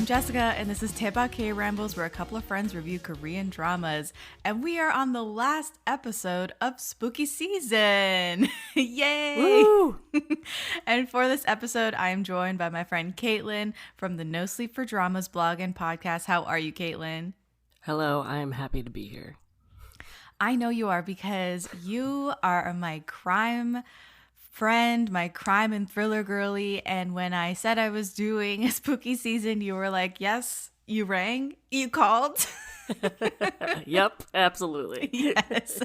I'm Jessica, and this is Daebak K-Rambles, where a couple of friends review Korean dramas. And we are on the last episode of Spooky SZN. Yay! Woo! And for this episode, I am joined by my friend Caitlin from the NoSleep4Dramas Blog and Podcast. How are you, Caitlin? Hello, I am happy to be here. I know you are, because you are my crime friend, my crime and thriller girly, and when I said I was doing a spooky season, you were like, yes, you rang, you called. Yep, absolutely. Yes.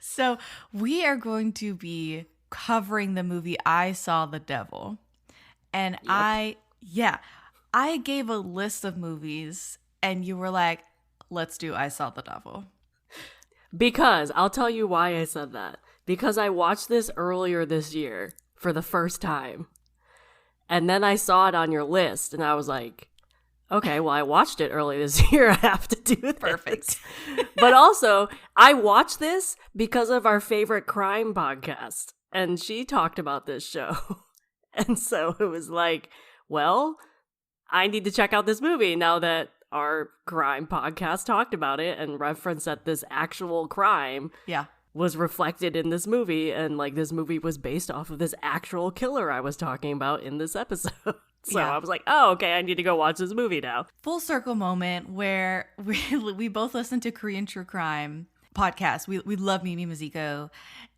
So we are going to be covering the movie I Saw the Devil. And Yep. I gave a list of movies and you were like, let's do I Saw the Devil. Because I'll tell you why I said that. Because I watched this earlier this year for the first time. And then I saw it on your list and I was like, okay, well, I watched it early this year. I have to do this. Perfect. But also, I watched this because of our favorite crime podcast. And she talked about this show. And so it was like, well, I need to check out this movie now that our crime podcast talked about it and referenced that this actual crime was reflected in this movie, and like this movie was based off of this actual killer I was talking about in this episode. So I was like, oh, okay, I need to go watch this movie now. Full circle moment where we both listen to Korean true crime podcasts. We love Mimi Mizicko,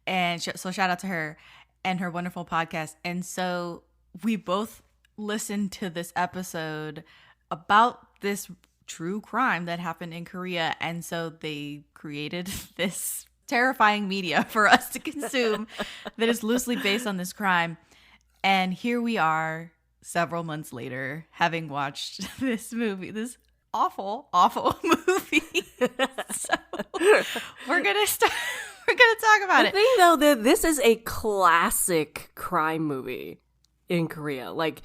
and so shout out to her and her wonderful podcast. And so we both listened to this episode about this true crime that happened in Korea, and so they created this terrifying media for us to consume that is loosely based on this crime. And here we are several months later, having watched this movie, this awful movie. So we're gonna talk about it. The thing though, that this is a classic crime movie in Korea. Like,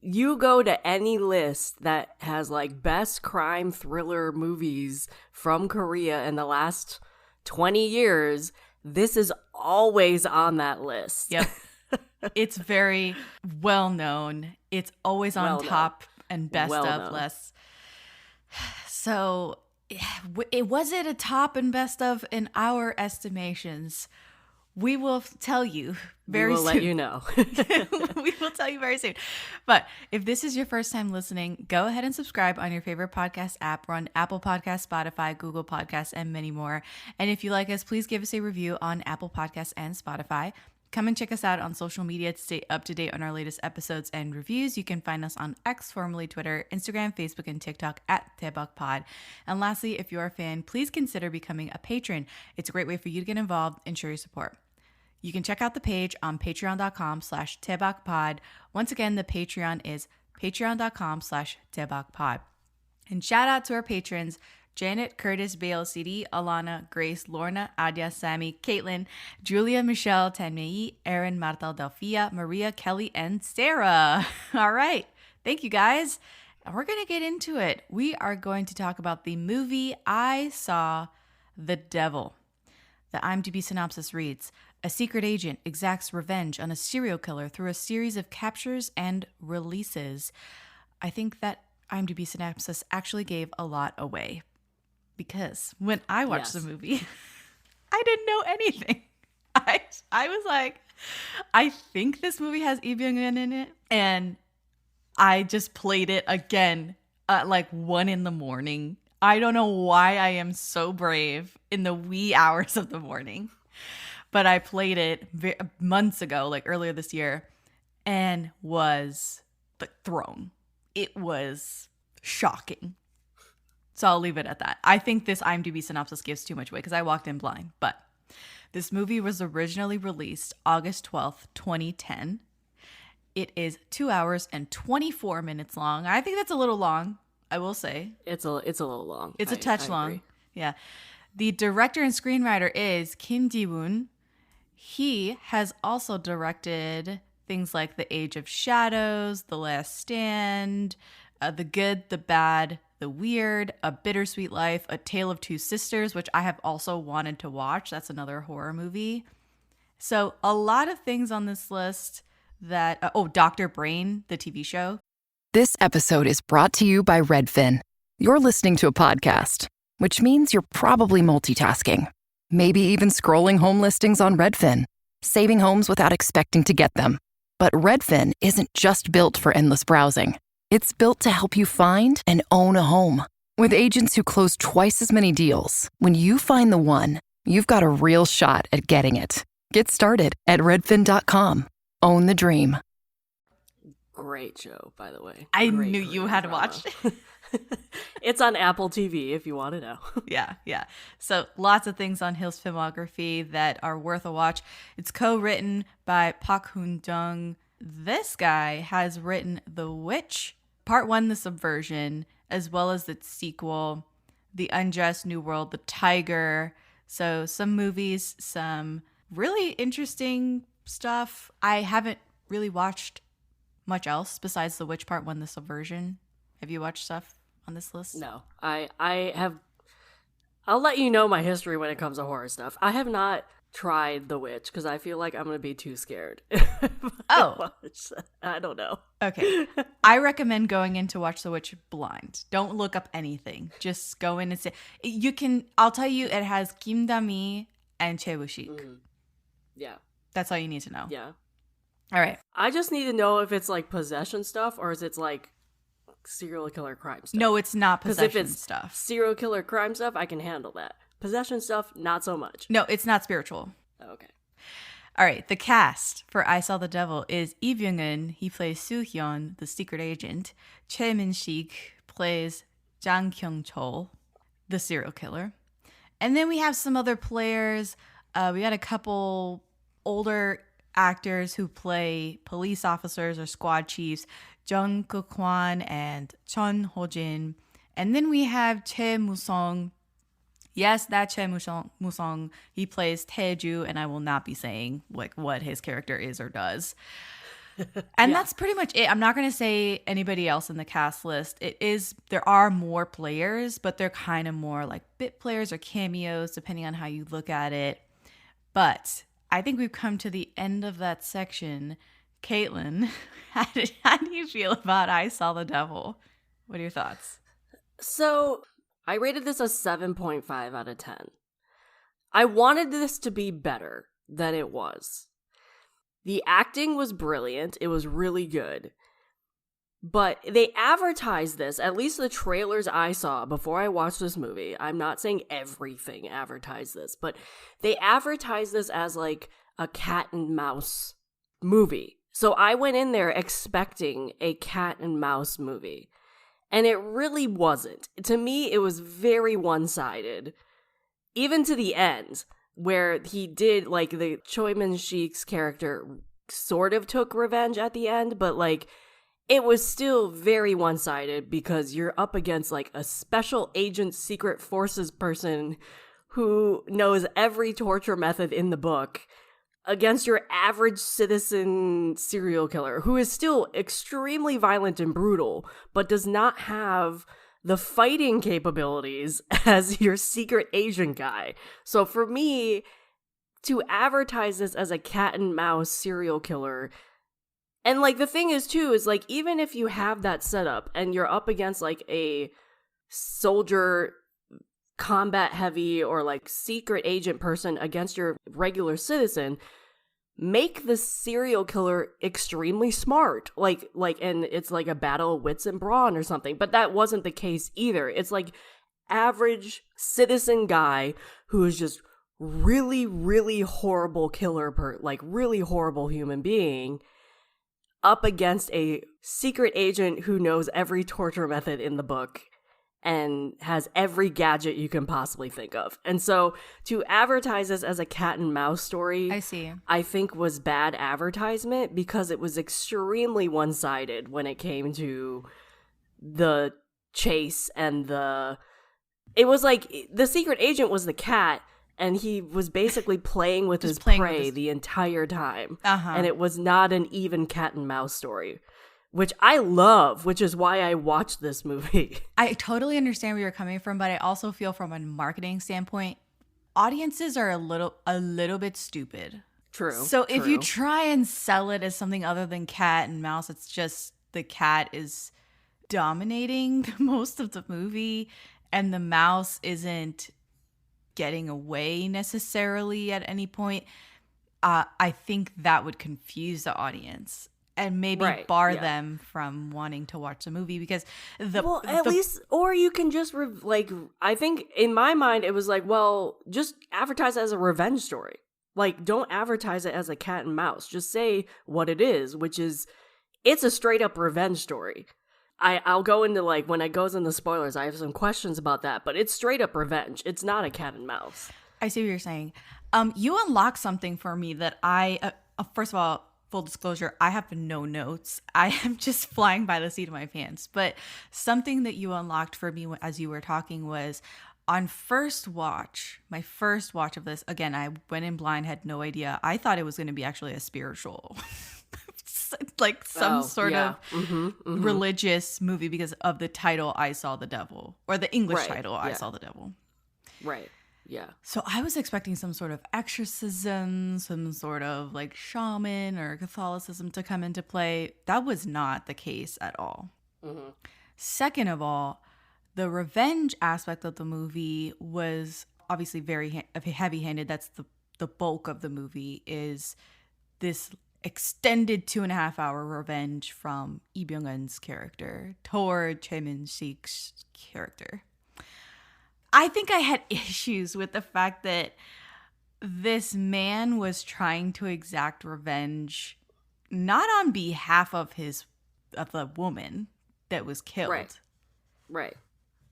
you go to any list that has like best crime thriller movies from Korea in the last 20 years, this is always on that list. Yep. It's very well known. It's always on top and best of lists. So was it a top and best of in our estimations? We will tell you very soon. We will let you know. We will tell you very soon. But if this is your first time listening, go ahead and subscribe on your favorite podcast app. We're on Apple Podcasts, Spotify, Google Podcasts, and many more. And if you like us, please give us a review on Apple Podcasts and Spotify. Come and check us out on social media to stay up to date on our latest episodes and reviews. You can find us on X, formerly Twitter, Instagram, Facebook, and TikTok at Daebak Pod. And lastly, if you're a fan, please consider becoming a patron. It's a great way for you to get involved and show your support. You can check out the page on patreon.com/DaebakPod. Once again, the Patreon is patreon.com/DaebakPod. And shout out to our patrons: Janet, Curtis, Bale, CD, Alana, Grace, Lorna, Adia, Sammy, Caitlin, Julia, Michelle, Tanmei, Erin, Marta, Delphia, Maria, Kelly, and Sarah. All right. Thank you, guys. And we're going to get into it. We are going to talk about the movie I Saw the Devil. The IMDb synopsis reads: a secret agent exacts revenge on a serial killer through a series of captures and releases. I think that IMDb synopsis actually gave a lot away, because when I watched the movie, I didn't know anything. I was like, I think this movie has Byung-hun in it, and I just played it again at like 1 a.m. I don't know why I am so brave in the wee hours of the morning. But I played it months ago, like earlier this year, and was like thrown. It was shocking. So I'll leave it at that. I think this IMDb synopsis gives too much away because I walked in blind. But this movie was originally released August 12th, 2010. It is 2 hours and 24 minutes long. I think that's a little long, I will say. It's a little long. It's a touch long. Yeah. The director and screenwriter is Kim Ji-woon. He has also directed things like The Age of Shadows, The Last Stand, The Good, The Bad, The Weird, A Bittersweet Life, A Tale of Two Sisters, which I have also wanted to watch. That's another horror movie. So a lot of things on this list that, Dr. Brain, the TV show. This episode is brought to you by Redfin. You're listening to a podcast, which means you're probably multitasking. Maybe even scrolling home listings on Redfin, saving homes without expecting to get them. But Redfin isn't just built for endless browsing. It's built to help you find and own a home. With agents who close twice as many deals, when you find the one, you've got a real shot at getting it. Get started at redfin.com. Own the dream. Great show, by the way. I Great knew you had watched it. It's on Apple TV if you want to know. Yeah. So lots of things on Hill's filmography that are worth a watch. It's co-written by Park Hoon-jung. This guy has written The Witch, Part 1, The Subversion, as well as the sequel, The Unjust New World, The Tiger. So some movies, some really interesting stuff. I haven't really watched much else besides The Witch, Part 1, The Subversion. Have you watched stuff on this list? No. I have... I'll let you know my history when it comes to horror stuff. I have not tried The Witch because I feel like I'm going to be too scared. Oh. I don't know. Okay. I recommend going in to watch The Witch blind. Don't look up anything. Just go in and say... I'll tell you, it has Kim Da-mi and Choi Woo-sik. Mm-hmm. Yeah. That's all you need to know. Yeah. All right. I just need to know if it's like possession stuff or is it like serial killer crime stuff. No, it's not 'Cause possession if it's stuff. serial killer crime stuff, I can handle that. Possession stuff, not so much. No, it's not spiritual. Okay. All right. The cast for I Saw the Devil is Lee Byung-hun. He plays Soo-hyun, the secret agent. Min-sik plays Jang Kyung-chol, the serial killer. And then we have some other players. We got a couple older actors who play police officers or squad chiefs, Jung Kuk-hwan and Chun Ho-jin. And then we have Choi Moo-sung. Yes, that Choi Moo-sung. He plays Taeju, and I will not be saying like what his character is or does. And that's pretty much it. I'm not going to say anybody else in the cast list. There are more players, but they're kind of more like bit players or cameos, depending on how you look at it. But I think we've come to the end of that section. Caitlin, how do you feel about I Saw the Devil? What are your thoughts? So, I rated this a 7.5 out of 10. I wanted this to be better than it was. The acting was brilliant. It was really good. But they advertised this, at least the trailers I saw before I watched this movie. I'm not saying everything advertised this, but they advertised this as like a cat and mouse movie. So I went in there expecting a cat and mouse movie. And it really wasn't. To me, it was very one-sided. Even to the end, where he did, like, the Choi Min-sik's character sort of took revenge at the end, but, like, it was still very one-sided because you're up against, like, a special agent secret forces person who knows every torture method in the book against your average citizen serial killer who is still extremely violent and brutal, but does not have the fighting capabilities as your secret agent guy. So for me, to advertise this as a cat and mouse serial killer, and like the thing is too, is like even if you have that setup and you're up against like a soldier combat heavy or like secret agent person against your regular citizen, make the serial killer extremely smart, like and it's like a battle of wits and brawn or something. But that wasn't the case either. It's like average citizen guy who is just really, really horrible killer like really horrible human being up against a secret agent who knows every torture method in the book and has every gadget you can possibly think of. And so to advertise this as a cat and mouse story, I think was bad advertisement because it was extremely one-sided when it came to the chase and it was like the secret agent was the cat and he was basically playing with his prey the entire time. And it was not an even cat and mouse story, which I love, which is why I watched this movie. I totally understand where you're coming from, but I also feel from a marketing standpoint, audiences are a little bit stupid. True. So if you try and sell it as something other than cat and mouse, it's just the cat is dominating most of the movie and the mouse isn't getting away necessarily at any point, I think that would confuse the audience and maybe bar them from wanting to watch the movie because least, or you can just I think in my mind it was like, well, just advertise it as a revenge story. Like, don't advertise it as a cat and mouse. Just say what it is, which is, it's a straight up revenge story. I'll go into, like, when it goes into spoilers, I have some questions about that, but it's straight up revenge. It's not a cat and mouse. I see what you're saying. You unlocked something for me that first of all, full disclosure, I have no notes. I am just flying by the seat of my pants. But something that you unlocked for me as you were talking was, on my first watch of this, again, I went in blind, had no idea. I thought it was going to be actually a spiritual, like some sort of religious movie because of the title, I Saw the Devil, or the English title, I Saw the Devil. Right. Yeah. So I was expecting some sort of exorcism, some sort of like shaman or Catholicism to come into play. That was not the case at all. Mm-hmm. Second of all, the revenge aspect of the movie was obviously very heavy-handed. That's the bulk of the movie, is this extended 2.5-hour revenge from Lee Byung-hun's character toward Choi Min-sik's character. I think I had issues with the fact that this man was trying to exact revenge not on behalf of the woman that was killed. Right.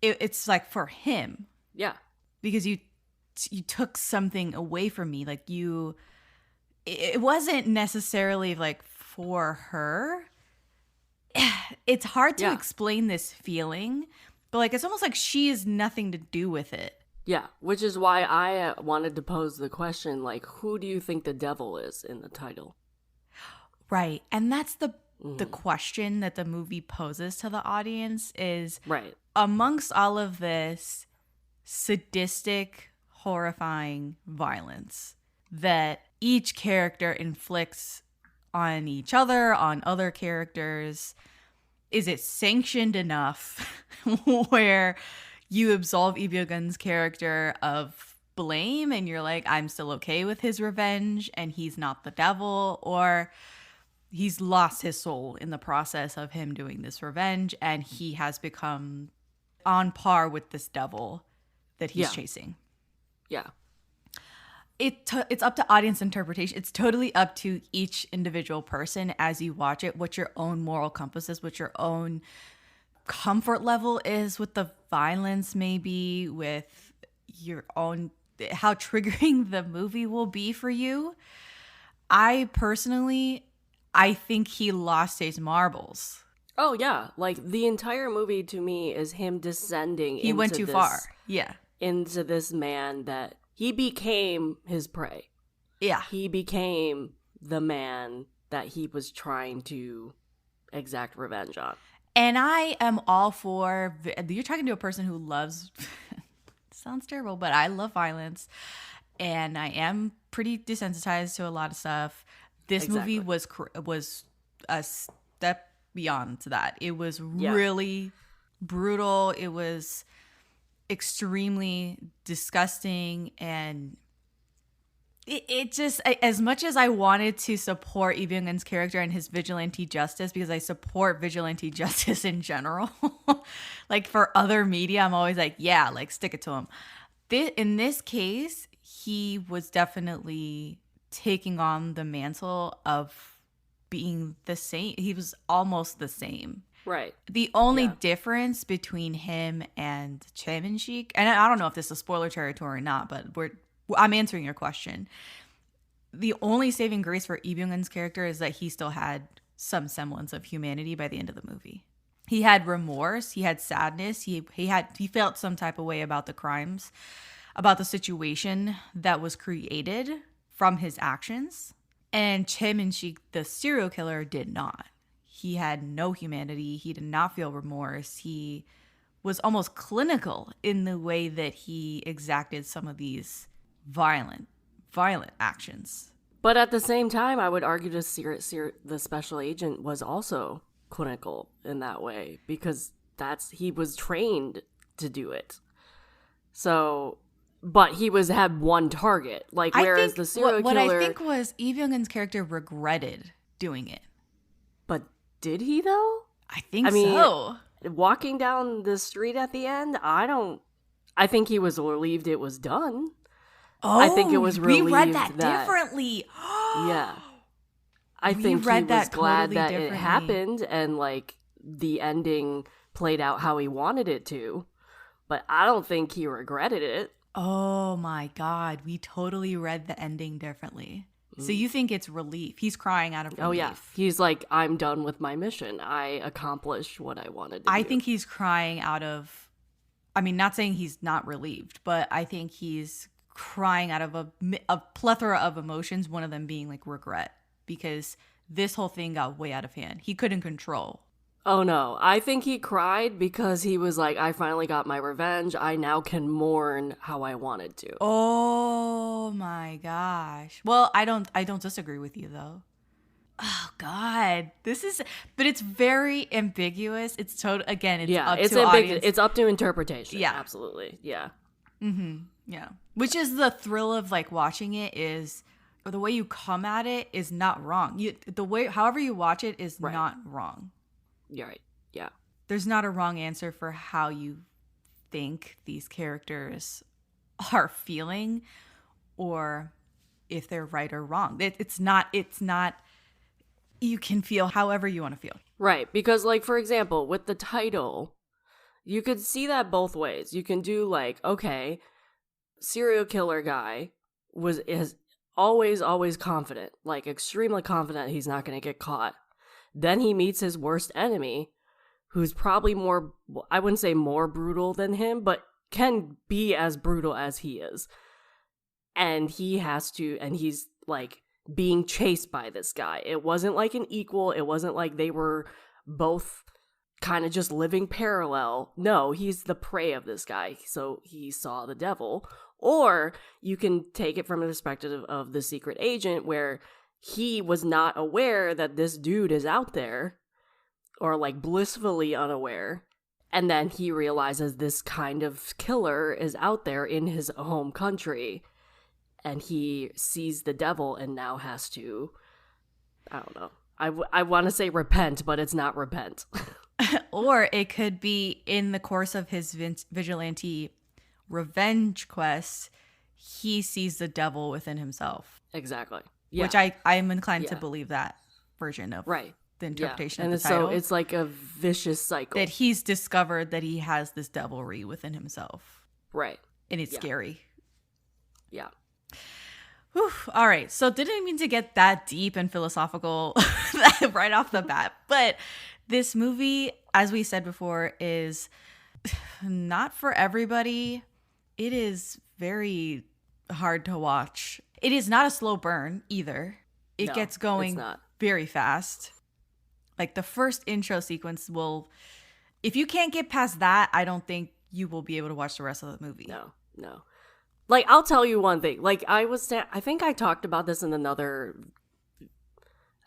It's like for him. Yeah. Because you took something away from me. Like it wasn't necessarily like for her. It's hard to explain this feeling, but like it's almost like she has nothing to do with it. Yeah, which is why I wanted to pose the question, like, who do you think the devil is in the title? Right. And that's the question that the movie poses to the audience is, amongst all of this sadistic, horrifying violence that each character inflicts on each other, on other characters, is it sanctioned enough where you absolve Lee Byung-hun's character of blame and you're like, I'm still okay with his revenge and he's not the devil? Or he's lost his soul in the process of him doing this revenge and he has become on par with this devil that he's chasing. Yeah. It's up to audience interpretation. It's totally up to each individual person as you watch it, what your own moral compass is, what your own comfort level is with the violence, maybe with your own, how triggering the movie will be for you. I think he lost his marbles. Oh, yeah. Like, the entire movie to me is him descending He went too far. Yeah. Into this man that he became his prey. Yeah. He became the man that he was trying to exact revenge on. And I am all for, you're talking to a person who loves, sounds terrible, but I love violence. And I am pretty desensitized to a lot of stuff. This movie was a step beyond that. It was really brutal. It was extremely disgusting, and it just, as much as I wanted to support Lee Byung-hun's character and his vigilante justice, because I support vigilante justice in general, like for other media, I'm always like, yeah, like stick it to him. In this case, he was definitely taking on the mantle of being the same. He was almost the same. Right. The only difference between him and Choi Min-sik, and I don't know if this is spoiler territory or not, but I'm answering your question. The only saving grace for Lee Byung-hun's character is that he still had some semblance of humanity by the end of the movie. He had remorse, he had sadness, he felt some type of way about the crimes, about the situation that was created from his actions. And Choi Min-sik, the serial killer, did not. He had no humanity. He did not feel remorse. He was almost clinical in the way that he exacted some of these violent actions. But at the same time, I would argue the special agent was also clinical in that way because he was trained to do it. So, but he had one target. Like, whereas the serial killer... What I think was Lee Byung-hun's character regretted doing it. But did he, though? I think so. Walking down the street at the end, I think he was relieved it was done. Oh, I think it was relieved we read that differently. Yeah. I think he was glad that it happened and, like, the ending played out how he wanted it to. But I don't think he regretted it. Oh, my God. We totally read the ending differently. So you think it's relief. He's crying out of relief. Oh, yeah. He's like, I'm done with my mission. I accomplished what I wanted to do. I think he's crying out of, I mean, not saying he's not relieved, but I think he's crying out of a plethora of emotions, one of them being like regret, because this whole thing got way out of hand. He couldn't control. Oh, no. I think he cried because he was like, I finally got my revenge. I now can mourn how I wanted to. Oh, my gosh. Well, I don't disagree with you, though. Oh, God. But it's very ambiguous. It's again, it's up to audience. It's up to interpretation. Yeah. Absolutely. Yeah. Mm-hmm. Yeah. Which is the thrill of, like, watching it is, or the way you come at it is not wrong. However you watch it is not wrong. You're right. Yeah. There's not a wrong answer for how you think these characters are feeling or if they're right or wrong. It's not, you can feel however you want to feel. Right. Because, like, for example, with the title, you could see that both ways. You can do, like, okay, serial killer guy is always confident, like extremely confident he's not going to get caught. Then he meets his worst enemy, who's probably more, I wouldn't say more brutal than him, but can be as brutal as he is. And he's like being chased by this guy. It wasn't like an equal. It wasn't like they were both kind of just living parallel. No, he's the prey of this guy. So he saw the devil. Or you can take it from the perspective of the secret agent where he was not aware that this dude is out there, or like blissfully unaware, and then he realizes this kind of killer is out there in his home country, and he sees the devil and now has to, I don't know, I want to say repent, but it's not repent. Or it could be in the course of his vigilante revenge quest, he sees the devil within himself. Exactly. Yeah. Which I'm inclined to believe that version of the interpretation of the title. So it's like a vicious cycle. That he's discovered that he has this devilry within himself. Right. And it's scary. Yeah. Whew. All right. So didn't mean to get that deep and philosophical right off the bat. But this movie, as we said before, is not for everybody. It is very hard to watch. It is not a slow burn either. It gets going very fast. Like the first intro sequence if you can't get past that, I don't think you will be able to watch the rest of the movie. No. Like, I'll tell you one thing. Like, I think I talked about this in I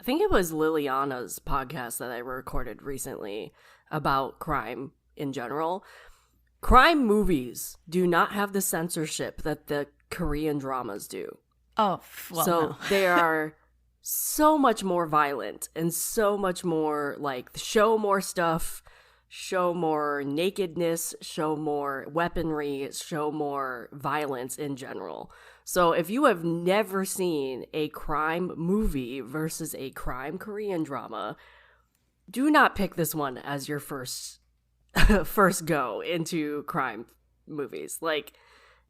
think it was Liliana's podcast that I recorded recently about crime in general. Crime movies do not have the censorship that the Korean dramas do. Oh, well, so no. They are so much more violent and so much more like show more stuff, show more nakedness, show more weaponry, show more violence in general. So if you have never seen a crime movie versus a crime Korean drama, do not pick this one as your first go into crime movies. Like,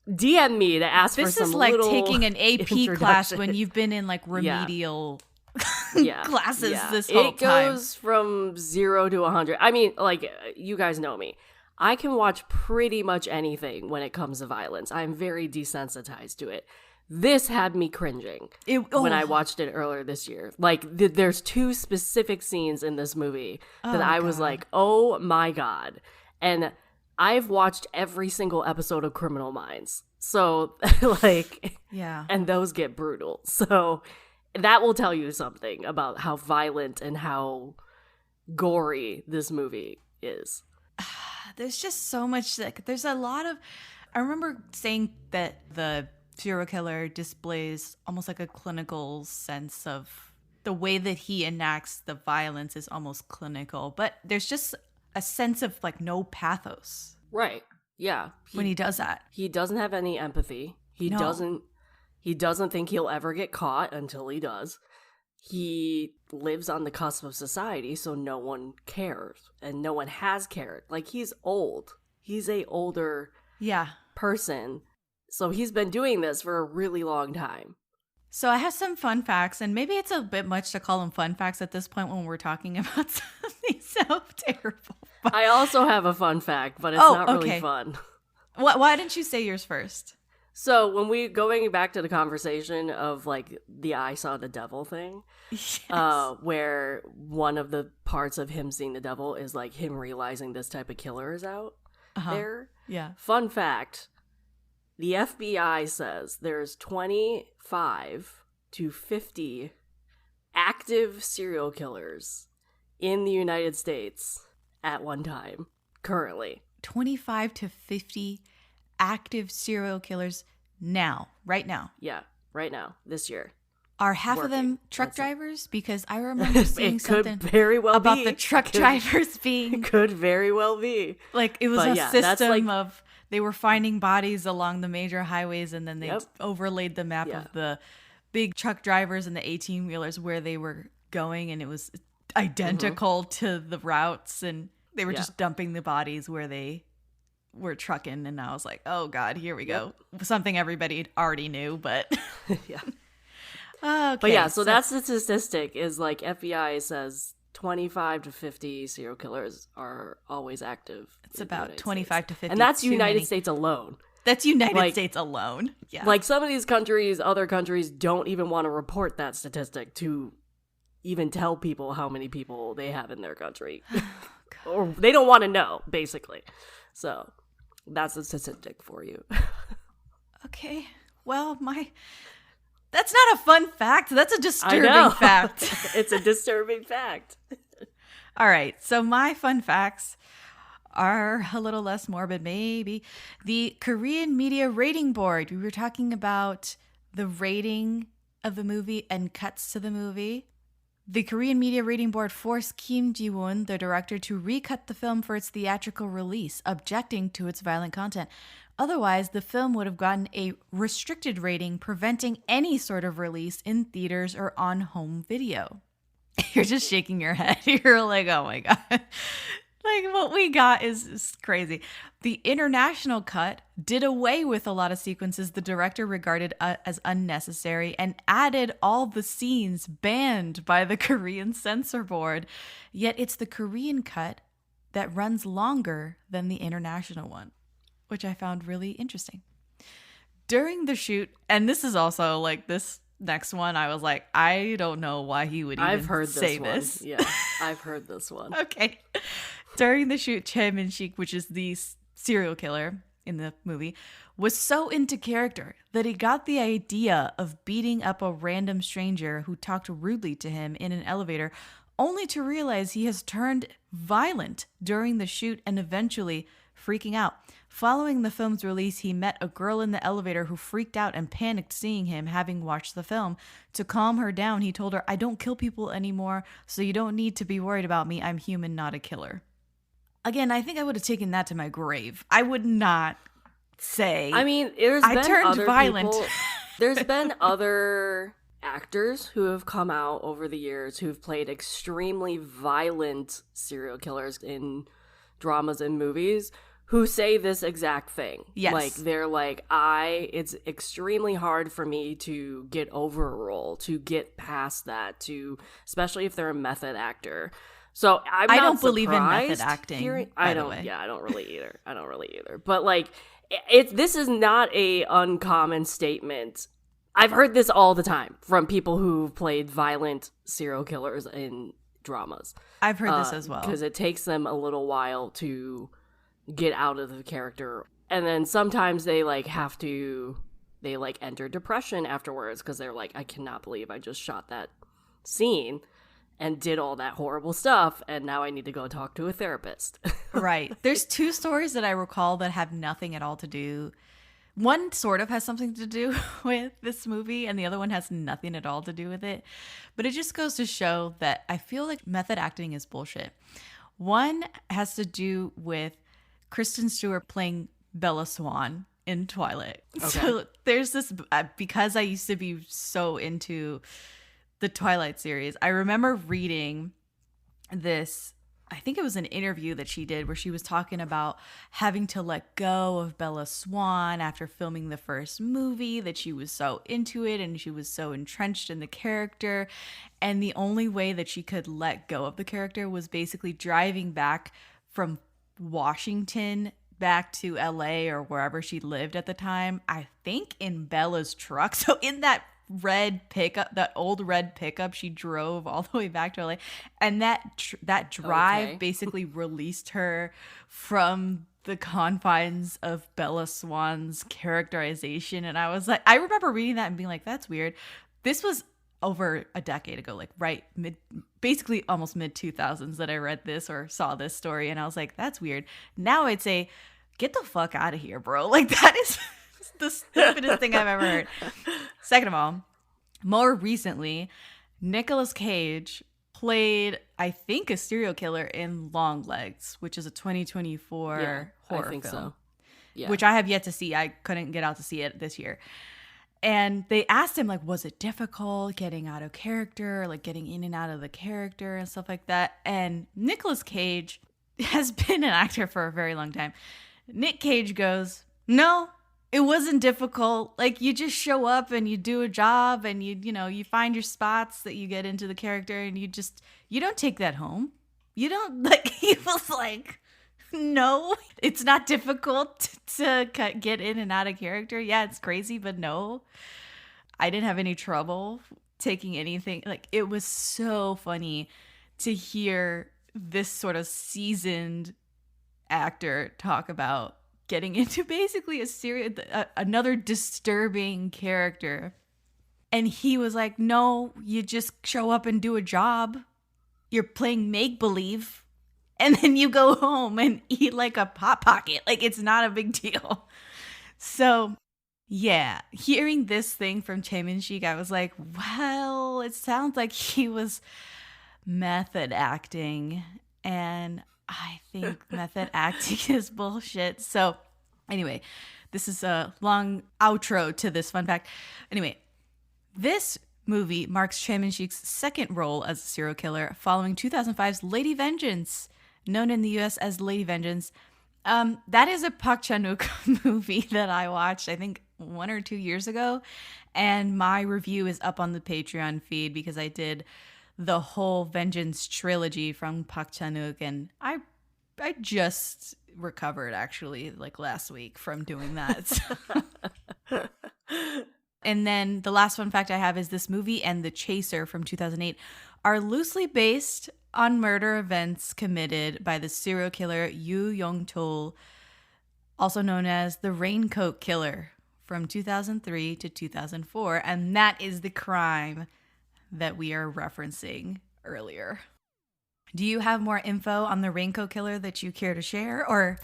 DM me to ask for some little This is like taking an AP class when you've been in like remedial classes this whole time. It goes from 0 to 100. I mean, like, you guys know me. I can watch pretty much anything when it comes to violence. I'm very desensitized to it. This had me cringing when I watched it earlier this year. Like, there's two specific scenes in this movie that I was like, oh my God. And I've watched every single episode of Criminal Minds. So, like, and those get brutal. So, that will tell you something about how violent and how gory this movie is. There's just so much, like, there's a lot of, I remember saying that the serial killer displays almost like a clinical sense of the way that he enacts the violence is almost clinical, but there's just a sense of like no pathos. Right. Yeah. When he does that. He doesn't have any empathy. He doesn't think he'll ever get caught until he does. He lives on the cusp of society, so no one cares and no one has cared. Like, he's old. He's a older person. So he's been doing this for a really long time. So I have some fun facts, and maybe it's a bit much to call them fun facts at this point when we're talking about something so terrible. I also have a fun fact, but it's not really fun. Why didn't you say yours first? So when we going back to the conversation of like the I saw the devil thing, Yes. where one of the parts of him seeing the devil is like him realizing this type of killer is out there. Yeah. Fun fact. The FBI says there's 25 to 50 active serial killers in the United States at one time, currently. 25 to 50 active serial killers now, right now. Yeah, right now, this year. Are half of them truck drivers? Because I remember seeing something very well about be. the truck drivers being... Could very well be. Like, it was system of... They were finding bodies along the major highways, and then they overlaid the map of the big truck drivers and the 18-wheelers where they were going, and it was identical to the routes, and they were just dumping the bodies where they were trucking, and I was like, oh, God, here we go. Something everybody already knew, but... Yeah. Okay, but yeah, so that's the statistic, is like FBI says 25 to 50 serial killers are always active. It's about 25 to 50. And that's United States alone. That's United States alone. Yeah. Like, some of these countries, other countries, don't even want to report that statistic to even tell people how many people they have in their country. Or they don't want to know, basically. So that's a statistic for you. Okay. Well, that's not a fun fact. That's a disturbing fact. It's a disturbing fact. All right. So my fun facts are a little less morbid, maybe. The Korean Media Rating Board. We were talking about the rating of the movie and cuts to the movie. The Korean Media Rating Board forced Kim Ji-woon, the director, to recut the film for its theatrical release, objecting to its violent content. Otherwise, the film would have gotten a restricted rating, preventing any sort of release in theaters or on home video. You're just shaking your head. You're like, oh my God. Like, what we got is crazy. The international cut did away with a lot of sequences the director regarded as unnecessary and added all the scenes banned by the Korean censor board. Yet it's the Korean cut that runs longer than the international one, which I found really interesting. During the shoot, and this is also like this next one, I was like, I don't know why he would even say this. Yeah, I've heard this one. Okay. During the shoot, Choi Min-sik, which is the serial killer in the movie, was so into character that he got the idea of beating up a random stranger who talked rudely to him in an elevator, only to realize he has turned violent during the shoot and eventually freaking out. Following the film's release, he met a girl in the elevator who freaked out and panicked seeing him, having watched the film. To calm her down, he told her, I don't kill people anymore, so you don't need to be worried about me. I'm human, not a killer. Again, I think I would have taken that to my grave. I would not say, I mean, I turned violent. There's been other actors who have come out over the years who've played extremely violent serial killers in dramas and movies who say this exact thing. Yes. Like, they're like, it's extremely hard for me to get over a role, to get past that, especially if they're a method actor. So I don't believe in method acting. I don't really either. But like, this is not a uncommon statement. I've heard this all the time from people who've played violent serial killers in dramas. I've heard this as well. Because it takes them a little while to get out of the character. And then sometimes they enter depression afterwards because they're like, I cannot believe I just shot that scene. and did all that horrible stuff, and now I need to go talk to a therapist. Right. There's two stories that I recall that have nothing at all to do. One sort of has something to do with this movie, and the other one has nothing at all to do with it. But it just goes to show that I feel like method acting is bullshit. One has to do with Kristen Stewart playing Bella Swan in Twilight. Okay. So there's this, because I used to be so into the Twilight series, I remember reading this, I think it was an interview that she did where she was talking about having to let go of Bella Swan after filming the first movie, that she was so into it and she was so entrenched in the character. And the only way that she could let go of the character was basically driving back from Washington back to LA or wherever she lived at the time, I think in Bella's truck. So in that red pickup, that old red pickup, she drove all the way back to LA, and that drive basically released her from the confines of Bella Swan's characterization. And I was like, I remember reading that and being like, that's weird. This was over a decade ago, like basically almost mid 2000s that I read this or saw this story, and I was like, that's weird. Now I'd say, get the fuck out of here, bro. Like, that is the stupidest thing I've ever heard. Second of all, more recently, Nicolas Cage played, I think, a serial killer in Longlegs, which is a 2024 horror film. So. Yeah. Which I have yet to see. I couldn't get out to see it this year. And they asked him, like, was it difficult getting out of character, like getting in and out of the character and stuff like that? And Nicolas Cage has been an actor for a very long time. Nick Cage goes, no, it wasn't difficult. Like, you just show up and you do a job and you find your spots that you get into the character, and you don't take that home. You don't, like, he was like, no, it's not difficult to get in and out of character. Yeah, it's crazy, but no, I didn't have any trouble taking anything. Like, it was so funny to hear this sort of seasoned actor talk about getting into basically another disturbing character. And he was like, no, you just show up and do a job. You're playing make-believe. And then you go home and eat like a Hot Pocket. Like, it's not a big deal. So, yeah, hearing this thing from Choi Min-sik, I was like, well, it sounds like he was method acting. And I think method acting is bullshit. So, anyway, this is a long outro to this fun fact. Anyway, this movie marks Choi Min-sik's second role as a serial killer following 2005's Lady Vengeance, known in the U.S. as Lady Vengeance. That is a Park Chan-wook movie that I watched, I think, 1 or 2 years ago. And my review is up on the Patreon feed because I did the whole Vengeance trilogy from Park Chan-wook. And I just recovered, actually, like last week from doing that. And then the last fun fact I have is this movie and The Chaser from 2008 are loosely based on murder events committed by the serial killer Yoo Young-chol, also known as the Raincoat Killer, from 2003 to 2004. And that is the crime that we are referencing earlier. Do you have more info on the Raincoat Killer that you care to share? Or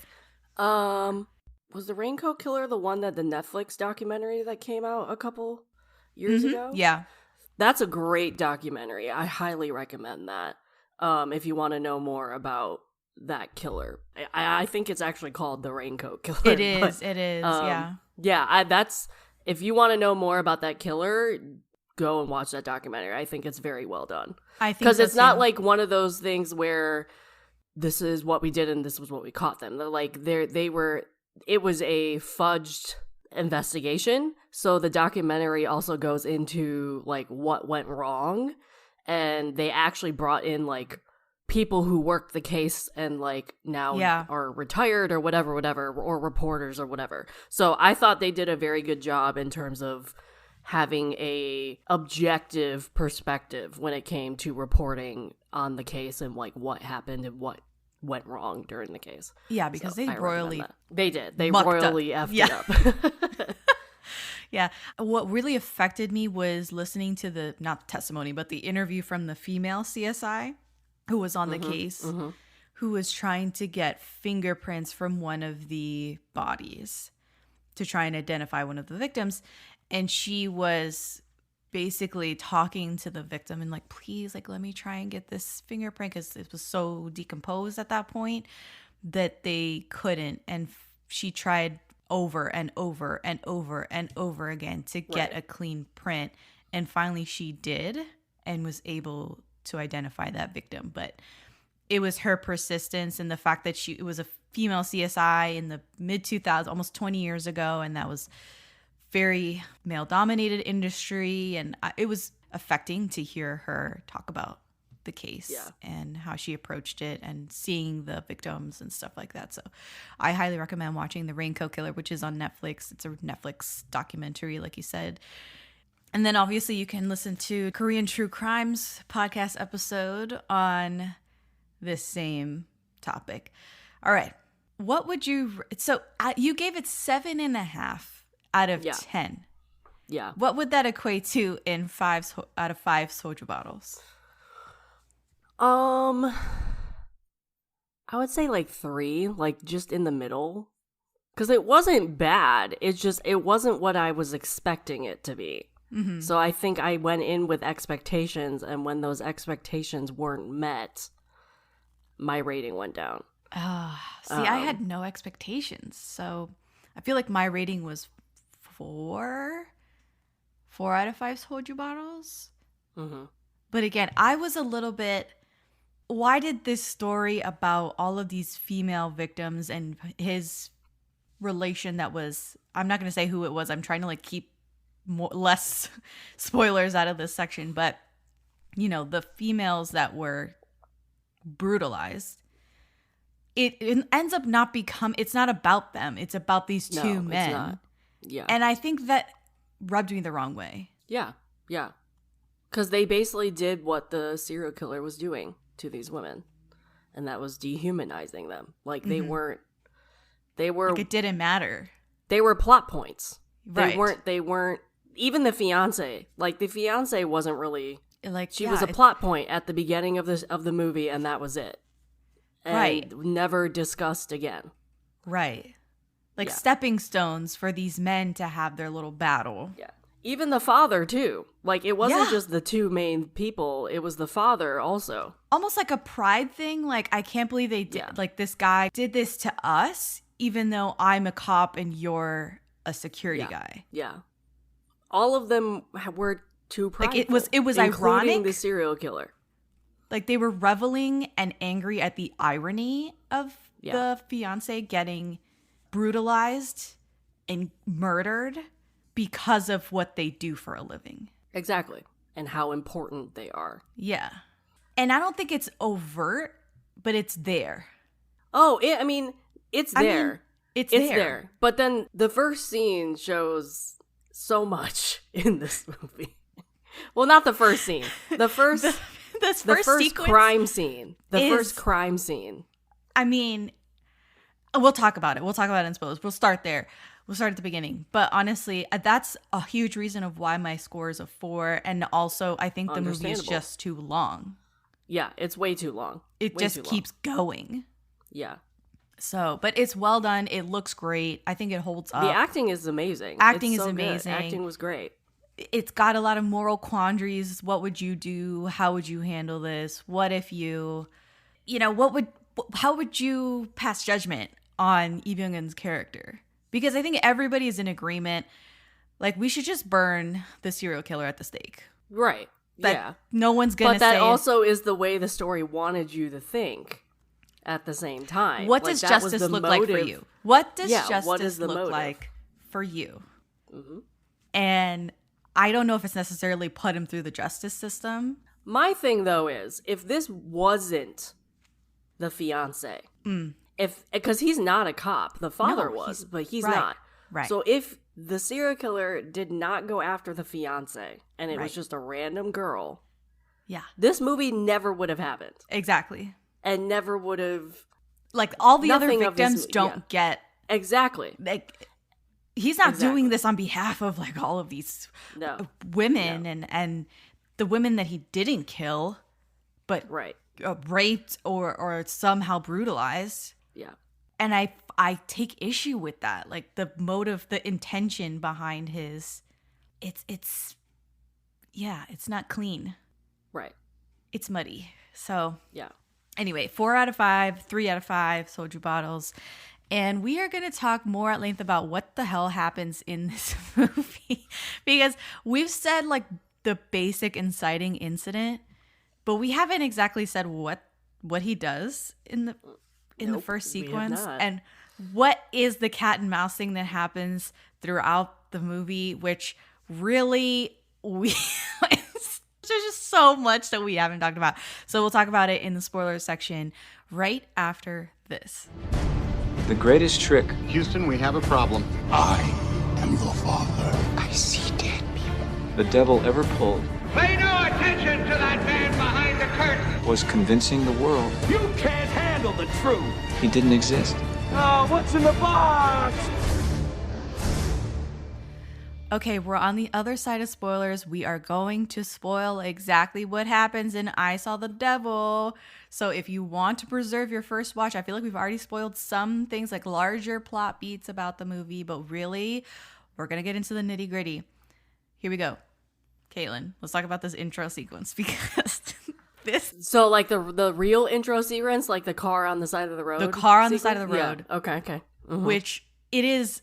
was the Raincoat Killer the one that the Netflix documentary that came out a couple years ago? Yeah. That's a great documentary. I highly recommend that. If you want to know more about that killer. I think it's actually called the Raincoat Killer. It is, yeah. Yeah, that's, if you want to know more about that killer, go and watch that documentary. I think it's very well done. I think because it's not like one of those things where this is what we did and this was what we caught them. They're like, it was a fudged investigation. So the documentary also goes into like what went wrong. And they actually brought in like people who worked the case and like now are retired or whatever, or reporters or whatever. So I thought they did a very good job in terms of having a objective perspective when it came to reporting on the case and like what happened and what went wrong during the case. Yeah, because they royally did. They royally effed it up. Yeah. What really affected me was listening to not the testimony, but the interview from the female CSI who was on the case, who was trying to get fingerprints from one of the bodies to try and identify one of the victims. And she was basically talking to the victim and like, please, like, let me try and get this fingerprint, because it was so decomposed at that point that they couldn't. And she tried over and over and over and over again to get a clean print. And finally she did and was able to identify that victim. But it was her persistence and the fact that it was a female CSI in the mid 2000s, almost 20 years ago. And that was very male dominated industry. And it was affecting to hear her talk about the case and how she approached it and seeing the victims and stuff like that. So I highly recommend watching The Raincoat Killer, which is on Netflix. It's a Netflix documentary, like you said. And then obviously you can listen to Korean True Crimes podcast episode on this same topic. All right. What would you, so you gave it 7.5 out of 10. Yeah. What would that equate to in 5 out of 5 soju bottles? I would say like 3, like just in the middle. Because it wasn't bad. It's just, it wasn't what I was expecting it to be. Mm-hmm. So I think I went in with expectations, and when those expectations weren't met, my rating went down. I had no expectations. So I feel like my rating was 4 out of 5 soju bottles. Mm-hmm. But again, I was a little bit, why did this story about all of these female victims and his relation that was, I'm not going to say who it was. I'm trying to like keep less spoilers out of this section. But, you know, the females that were brutalized, it ends up not it's not about them. It's about these two men. It's not. Yeah. And I think that rubbed me the wrong way. Yeah. Yeah. Because they basically did what the serial killer was doing to these women. And that was dehumanizing them. Like, they were... Like, it didn't matter. They were plot points. Right. They weren't... Even the fiancé. Like, the fiancé wasn't really... Like, she was a plot point at the beginning of the movie, and that was it. And never discussed again. Right. Like, stepping stones for these men to have their little battle. Yeah. Even the father, too. Like, it wasn't just the two main people. It was the father also. Almost like a pride thing. Like, I can't believe they did. Like, this guy did this to us, even though I'm a cop and you're a security guy. Yeah. All of them were too prideful. Like, it was including ironic. The serial killer. Like, they were reveling and angry at the irony of the fiancé getting brutalized and murdered because of what they do for a living. Exactly. And how important they are. Yeah. And I don't think it's overt, but it's there. Oh, it's there. It's there. But then the first scene shows so much in this movie. Well, not the first scene. The first sequence crime scene. The first crime scene. I mean, we'll talk about it. We'll talk about it in spoilers. We'll start there. We'll start at the beginning. But honestly, that's a huge reason of why my score is a 4. And also, I think the movie is just too long. Yeah, it's way too long. It just keeps going. Yeah. So, but it's well done. It looks great. I think it holds up. The acting is amazing. Acting is amazing. Acting was great. It's got a lot of moral quandaries. What would you do? How would you handle this? What if how would you pass judgment on Lee Byung-hun's character? Because I think everybody is in agreement. Like, we should just burn the serial killer at the stake. Right. That no one's going to say. But that also is the way the story wanted you to think at the same time. What does justice look like for you? What does justice look like for you? Mm-hmm. And I don't know if it's necessarily put him through the justice system. My thing, though, is if this wasn't the fiancé, because he's not a cop, the father was, but he's not. Right. So if the serial killer did not go after the fiancé and it was just a random girl, this movie never would have happened. Exactly. And never would have. Like, all the other victims don't get. Exactly. Like, he's not doing this on behalf of like all of these women and the women that he didn't kill, but raped or somehow brutalized. Yeah. And I take issue with that. Like the motive, the intention behind his, it's not clean. Right. It's muddy. So yeah. Anyway, 4 out of 5, 3 out of 5 soju bottles. And we are going to talk more at length about what the hell happens in this movie. Because we've said like the basic inciting incident, but we haven't exactly said what he does in the first sequence. And what is the cat and mouse thing that happens throughout the movie, which really there's just so much that we haven't talked about. So we'll talk about it in the spoilers section right after this. The greatest trick. Houston, we have a problem. I am your father. I see dead people. The devil ever pulled. Pay no attention to that man behind the curtain. Was convincing the world. You can't handle the truth. He didn't exist. Oh, what's in the box? Okay, we're on the other side of spoilers. We are going to spoil exactly what happens in I Saw the Devil. So if you want to preserve your first watch, I feel like we've already spoiled some things like larger plot beats about the movie, but really, we're going to get into the nitty gritty. Here we go. Caitlin, let's talk about this intro sequence because this... So like the real intro sequence, like the car on the side of the road? The car on the side of the road. Yeah. Okay. Mm-hmm. Which it is...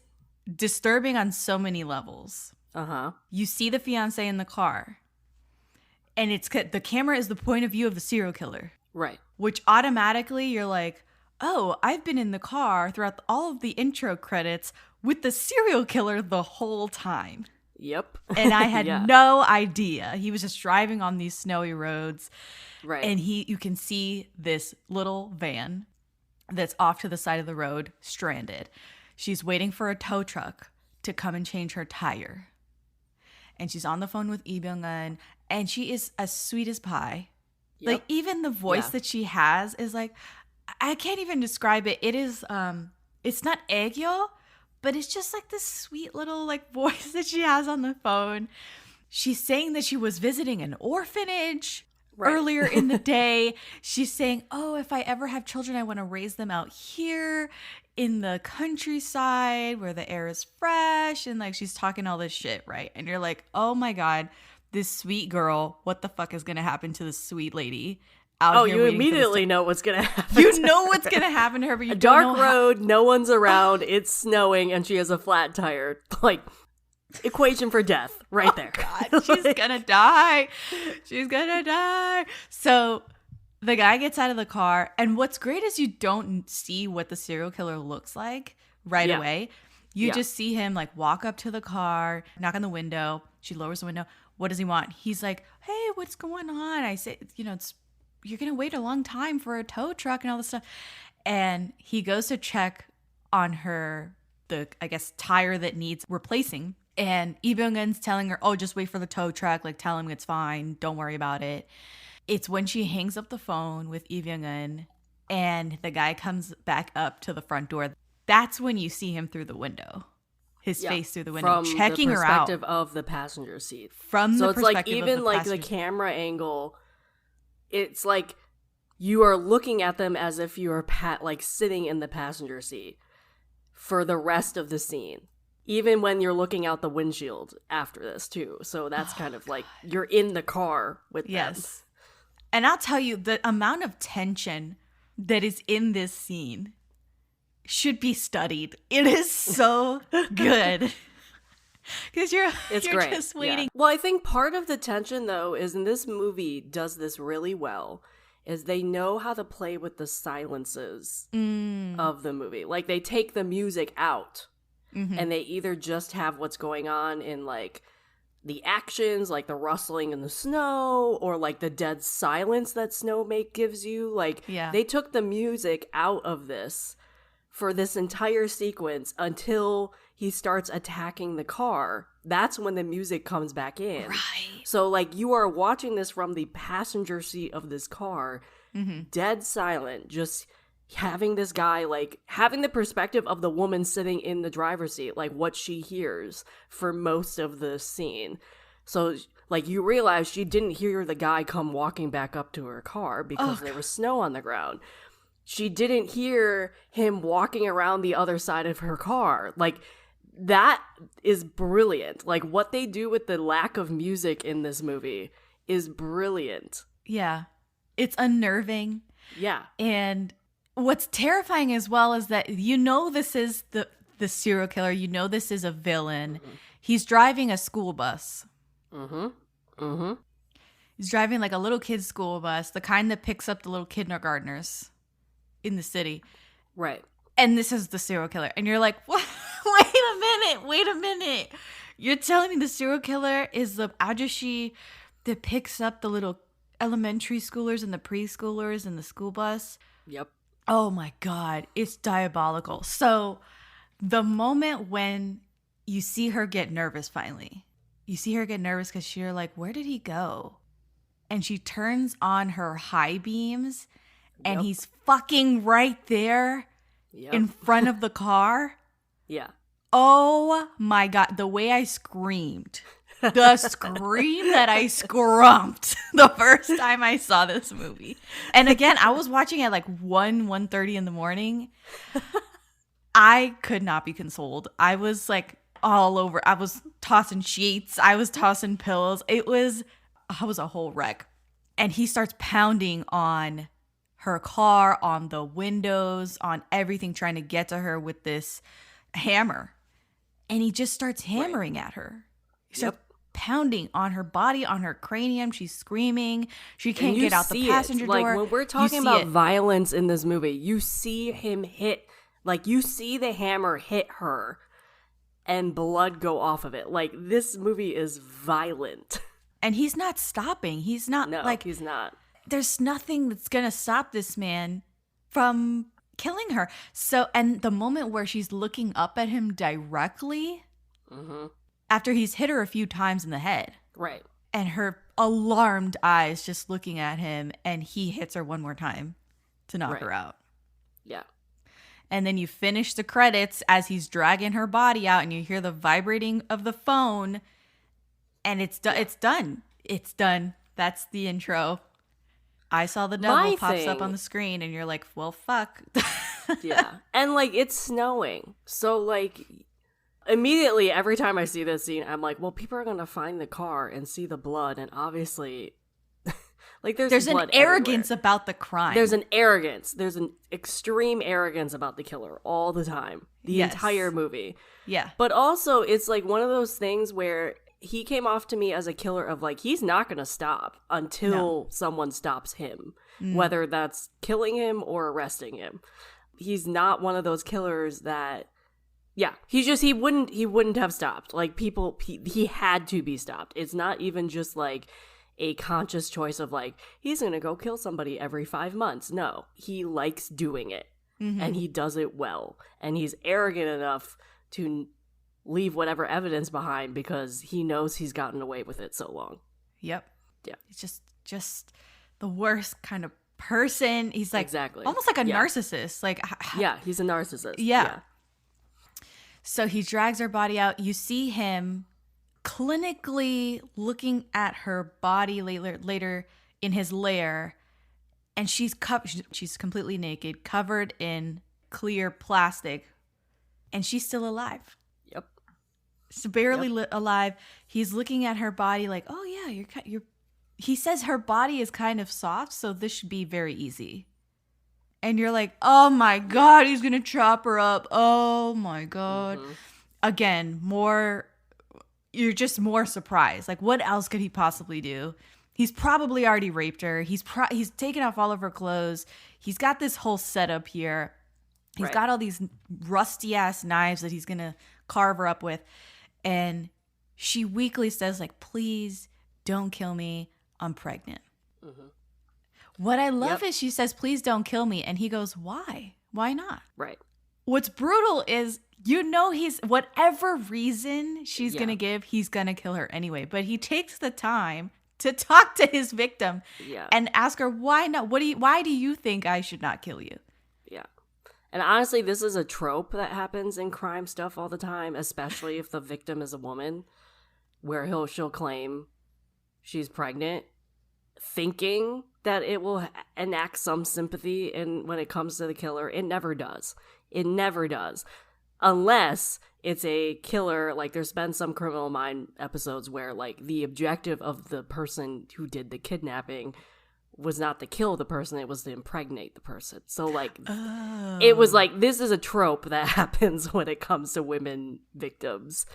disturbing on so many levels. Uh-huh. You see the fiance in the car, and the camera is the point of view of the serial killer. Right. Which automatically you're like, oh, I've been in the car throughout all of the intro credits with the serial killer the whole time. Yep. And I had no idea. He was just driving on these snowy roads. Right. And you can see this little van that's off to the side of the road, stranded. She's waiting for a tow truck to come and change her tire. And she's on the phone with Byung-hun, and she is as sweet as pie. Yep. Like, even the voice that she has is like, I can't even describe it. It is, it's not aegyo, but it's just like this sweet little like voice that she has on the phone. She's saying that she was visiting an orphanage. Right. Earlier in the day. She's saying, oh, if I ever have children, I want to raise them out here in the countryside where the air is fresh. And like, she's talking all this shit, right? And you're like, oh my God, this sweet girl, what the fuck is going to happen to this sweet lady out here? Oh, you immediately know what's going to happen. You know what's going to happen to her, but you don't know dark road, no one's around, it's snowing, and she has a flat tire. Like, equation for death right there. God, she's gonna die. She's gonna die. So the guy gets out of the car, and what's great is you don't see what the serial killer looks like right away. You just see him like walk up to the car, knock on the window. She lowers the window. What does he want? He's like, hey, what's going on? I say, you're gonna wait a long time for a tow truck and all this stuff. And he goes to check on her, the tire that needs replacing. And Byung-hun's telling her, oh, just wait for the tow truck. Like, tell him it's fine. Don't worry about it. It's when she hangs up the phone with Byung-hun and the guy comes back up to the front door. That's when you see him through the window. His face through the window, checking her out. From the perspective of the passenger seat. So it's like even like the camera angle, it's like you are looking at them as if you are like sitting in the passenger seat for the rest of the scene. Even when you're looking out the windshield after this, too. So that's kind of like you're in the car with them. Yes. And I'll tell you, the amount of tension that is in this scene should be studied. It is so good. Because you're great. Just waiting. Yeah. Well, I think part of the tension, though, is in this movie does this really well, is they know how to play with the silences of the movie. Like, they take the music out. Mm-hmm. And they either just have what's going on in like the actions, like the rustling in the snow, or like the dead silence that snow gives you. Like they took the music out of this for this entire sequence until he starts attacking the car. That's when the music comes back in. Right. So like you are watching this from the passenger seat of this car, dead silent, just having this guy, like, having the perspective of the woman sitting in the driver's seat, like, what she hears for most of the scene. So, like, you realize she didn't hear the guy come walking back up to her car because there was snow on the ground. She didn't hear him walking around the other side of her car. Like, that is brilliant. Like, what they do with the lack of music in this movie is brilliant. Yeah. It's unnerving. Yeah. And what's terrifying as well is that this is the serial killer. This is a villain. Mm-hmm. He's driving a school bus. Mm-hmm. Mm-hmm. He's driving like a little kid's school bus, the kind that picks up the little kindergartners in the city. Right. And this is the serial killer. And you're like, what? Wait a minute. You're telling me the serial killer is the ajushi that picks up the little elementary schoolers and the preschoolers in the school bus? Yep. Oh my God. It's diabolical. So the moment when you see her get nervous finally, you see her get nervous because you're like, where did he go? And she turns on her high beams and he's fucking right there in front of the car. Yeah. Oh my God. The way I screamed. The scream that I scrumped the first time I saw this movie. And again, I was watching at like 1:30 in the morning. I could not be consoled. I was like all over. I was tossing sheets. I was tossing pillows. I was a whole wreck. And he starts pounding on her car, on the windows, on everything, trying to get to her with this hammer. And he just starts hammering at her. He starts pounding on her body, on her cranium. She's screaming. She can't get out the passenger door. Like, when we're talking about violence in this movie, you see him hit, like, you see the hammer hit her and blood go off of it. Like, this movie is violent. And he's not stopping. He's not. No, like, he's not. There's nothing that's going to stop this man from killing her. So, and the moment where she's looking up at him directly, after he's hit her a few times in the head. Right. And her alarmed eyes just looking at him, and he hits her one more time to knock her out. Yeah. And then you finish the credits as he's dragging her body out, and you hear the vibrating of the phone, and it's done. It's done. It's done. That's the intro. I saw the devil pops up on the screen, and you're like, well, fuck. Yeah. And, like, it's snowing. So, like, immediately, every time I see this scene, I'm like, well, people are going to find the car and see the blood, and obviously, like, there's an arrogance about the crime. There's an arrogance. There's an extreme arrogance about the killer all the time. The entire movie. Yeah. But also, it's, like, one of those things where he came off to me as a killer of, like, he's not going to stop until someone stops him, whether that's killing him or arresting him. He's not one of those killers that, he wouldn't have stopped. Like, he had to be stopped. It's not even just, like, a conscious choice of, like, he's going to go kill somebody every 5 months. No, he likes doing it, and he does it well, and he's arrogant enough to leave whatever evidence behind because he knows he's gotten away with it so long. Yep. Yeah. It's just the worst kind of person. He's like almost like a narcissist. Like, yeah, he's a narcissist. Yeah. So he drags her body out. You see him clinically looking at her body later in his lair, and she's completely naked, covered in clear plastic, and she's still alive. Yep. She's barely alive. He's looking at her body like, oh yeah, you're. He says her body is kind of soft, so this should be very easy. And you're like, oh my God, he's gonna chop her up. Oh my God. Again, you're just more surprised. Like, what else could he possibly do? He's probably already raped her. He's taken off all of her clothes. He's got this whole setup here. He's got all these rusty ass knives that he's gonna carve her up with. And she weakly says, like, please don't kill me. I'm pregnant. What I love is she says, please don't kill me. And he goes, why? Why not? Right. What's brutal is, he's, whatever reason she's going to give, he's going to kill her anyway. But he takes the time to talk to his victim and ask her, why not? Why do you think I should not kill you? Yeah. And honestly, this is a trope that happens in crime stuff all the time, especially if the victim is a woman, where she'll claim she's pregnant, thinking that it will enact some sympathy when it comes to the killer. It never does. It never does. Unless it's a killer, like there's been some Criminal Minds episodes where like the objective of the person who did the kidnapping was not to kill the person, it was to impregnate the person. So like it was like, this is a trope that happens when it comes to women victims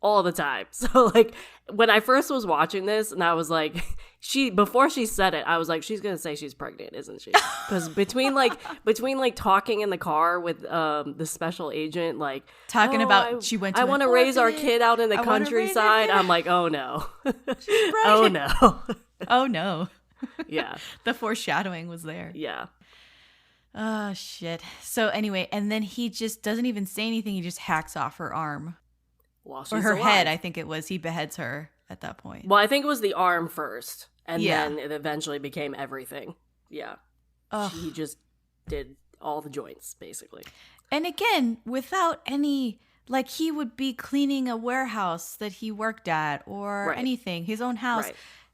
all the time. So like when I first was watching this and I was like, before she said it, I was like, she's gonna say she's pregnant, isn't she? Because between talking in the car with the special agent, like talking about she went to I want to raise our kid out in the countryside, I'm like, oh no. Oh no. Oh no. Yeah. The foreshadowing was there. Yeah. Oh shit. So anyway, and then he just doesn't even say anything, he just hacks off her arm. While she's or her alive. head, I think it was. He beheads her at that point. Well, I think it was the arm first, and then it eventually became everything. Yeah. Ugh. He just did all the joints, basically. And again, without any, like he would be cleaning a warehouse that he worked at or anything, his own house,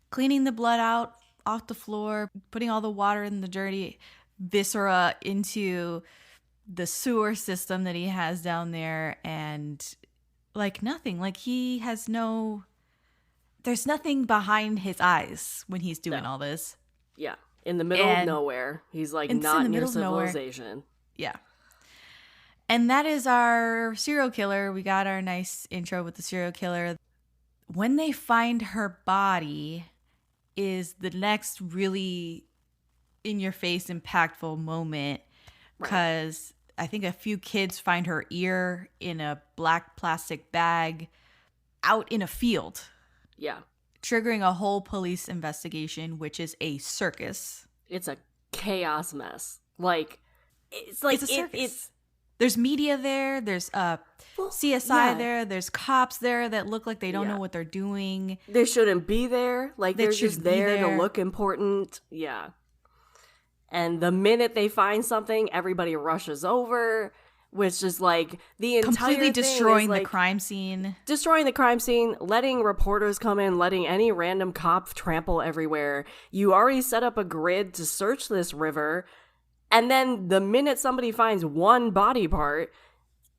cleaning the blood out off the floor, putting all the water and the dirty viscera into the sewer system that he has down there, and like nothing, like he has there's nothing behind his eyes when he's doing all this. Yeah. In the middle of nowhere. He's like not near civilization. Yeah. And that is our serial killer. We got our nice intro with the serial killer. When they find her body is the next really in-your-face, impactful moment, because I think a few kids find her ear in a black plastic bag out in a field. Yeah. Triggering a whole police investigation, which is a circus. It's a chaos mess. Like, it's a circus. There's media there. There's CSI there. There's cops there that look like they don't know what they're doing. They shouldn't be there. Like, they're just there to look important. Yeah. And the minute they find something, everybody rushes over, which is like the entire completely destroying thing the crime scene. Destroying the crime scene, letting reporters come in, letting any random cop trample everywhere. You already set up a grid to search this river. And then the minute somebody finds one body part,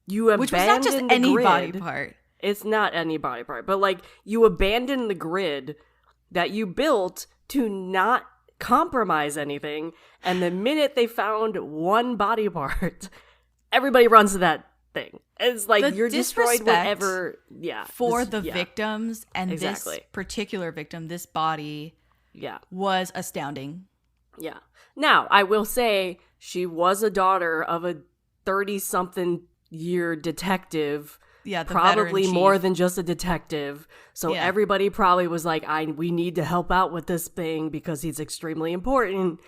you abandon which was not just the any grid. body part. It's not any body part, but like you abandon the grid that you built to not compromise anything. And the minute they found one body part, everybody runs to that thing. It's like The you're destroyed whatever. Yeah, for the victims and exactly. this particular victim, this body, yeah, was astounding. Yeah. Now, I will say she was a daughter of a 30-something year detective. Yeah, the probably veteran more chief. than just a detective. So Yeah. everybody probably was like, we need to help out with this thing because he's extremely important.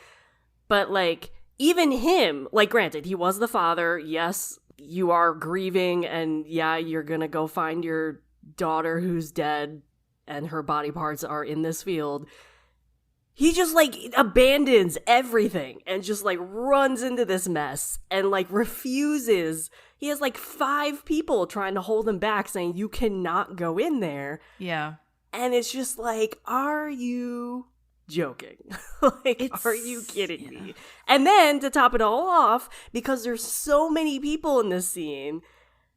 But like, even him, like granted, he was the father. Yes, you are grieving and yeah, you're going to go find your daughter who's dead and her body parts are in this field. He just like abandons everything and just like runs into this mess and like refuses. He has like 5 people trying to hold him back saying you cannot go in there. Yeah. And it's just like, are you joking? Are you kidding me? And then to top it all off, because there's so many people in this scene,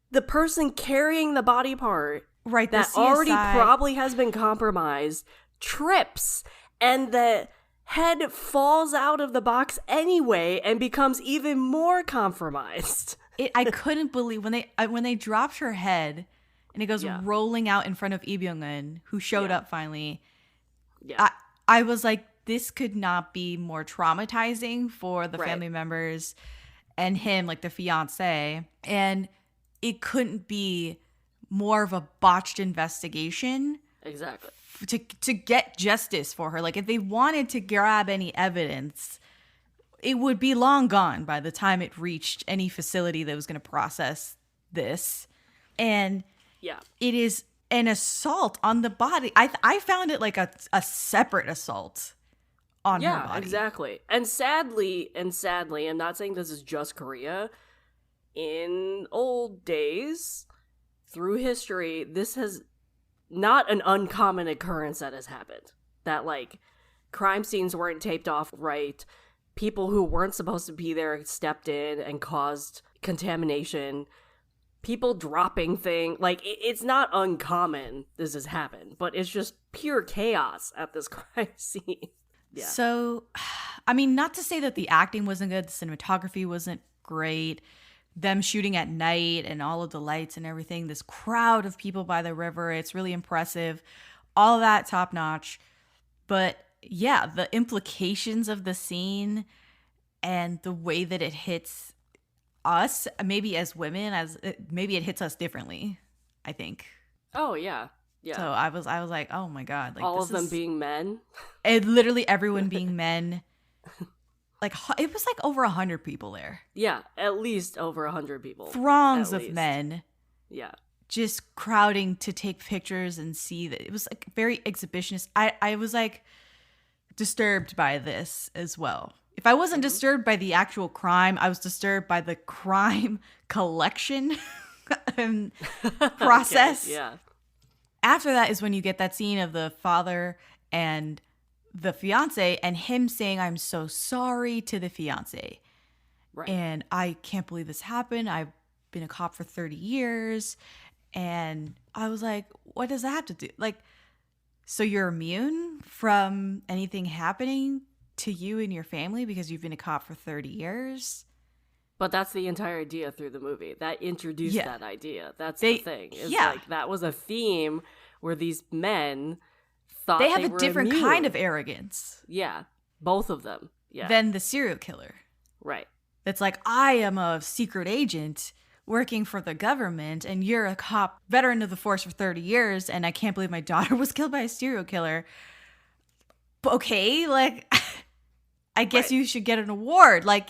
the person carrying the body part that already probably has been compromised trips. And the head falls out of the box anyway and becomes even more compromised. I couldn't believe when they dropped her head and it goes rolling out in front of Byung-hun, who showed up finally. Yeah. I was like, this could not be more traumatizing for the family members and him, like the fiance. And it couldn't be more of a botched investigation. Exactly. To get justice for her. Like if they wanted to grab any evidence, it would be long gone by the time it reached any facility that was going to process this. And it is an assault on the body. I found it like a separate assault on her body. Yeah, exactly. And sadly, I'm not saying this is just Korea, in old days, through history, this has not an uncommon occurrence that has happened. That, like, crime scenes weren't taped off right. People who weren't supposed to be there stepped in and caused contamination. People dropping things. Like, it's not uncommon this has happened, but it's just pure chaos at this crime scene. Yeah. So, I mean, not to say that the acting wasn't good, the cinematography wasn't great, them shooting at night and all of the lights and everything, this crowd of people by the river, it's really impressive. All of that top notch. But yeah, the implications of the scene and the way that it hits us, maybe as women, maybe it hits us differently, I think. Oh, yeah. Yeah. So I was like, oh my God. Like, all of them being men? And literally everyone being men. Like, it was like over 100 people there. Yeah, at least over 100 people. Throngs of men. Yeah. Just crowding to take pictures and see that. It was like very exhibitionist. I was like disturbed by this as well. If I wasn't disturbed by the actual crime, I was disturbed by the crime collection and process. Okay, yeah. After that is when you get that scene of the father and the fiance and him saying, I'm so sorry to the fiance. Right. And I can't believe this happened. I've been a cop for 30 years. And I was like, what does that have to do? Like, so you're immune from anything happening to you and your family because you've been a cop for 30 years? But that's the entire idea through the movie. That introduced that idea. That's the thing. Is like, that was a theme where these men thought they have a were different immune. kind of arrogance. Yeah. Both of them. Yeah. Than the serial killer. Right. That's like, I am a secret agent working for the government and you're a cop, veteran of the force for 30 years, and I can't believe my daughter was killed by a serial killer. Okay, like, I guess you should get an award. Like,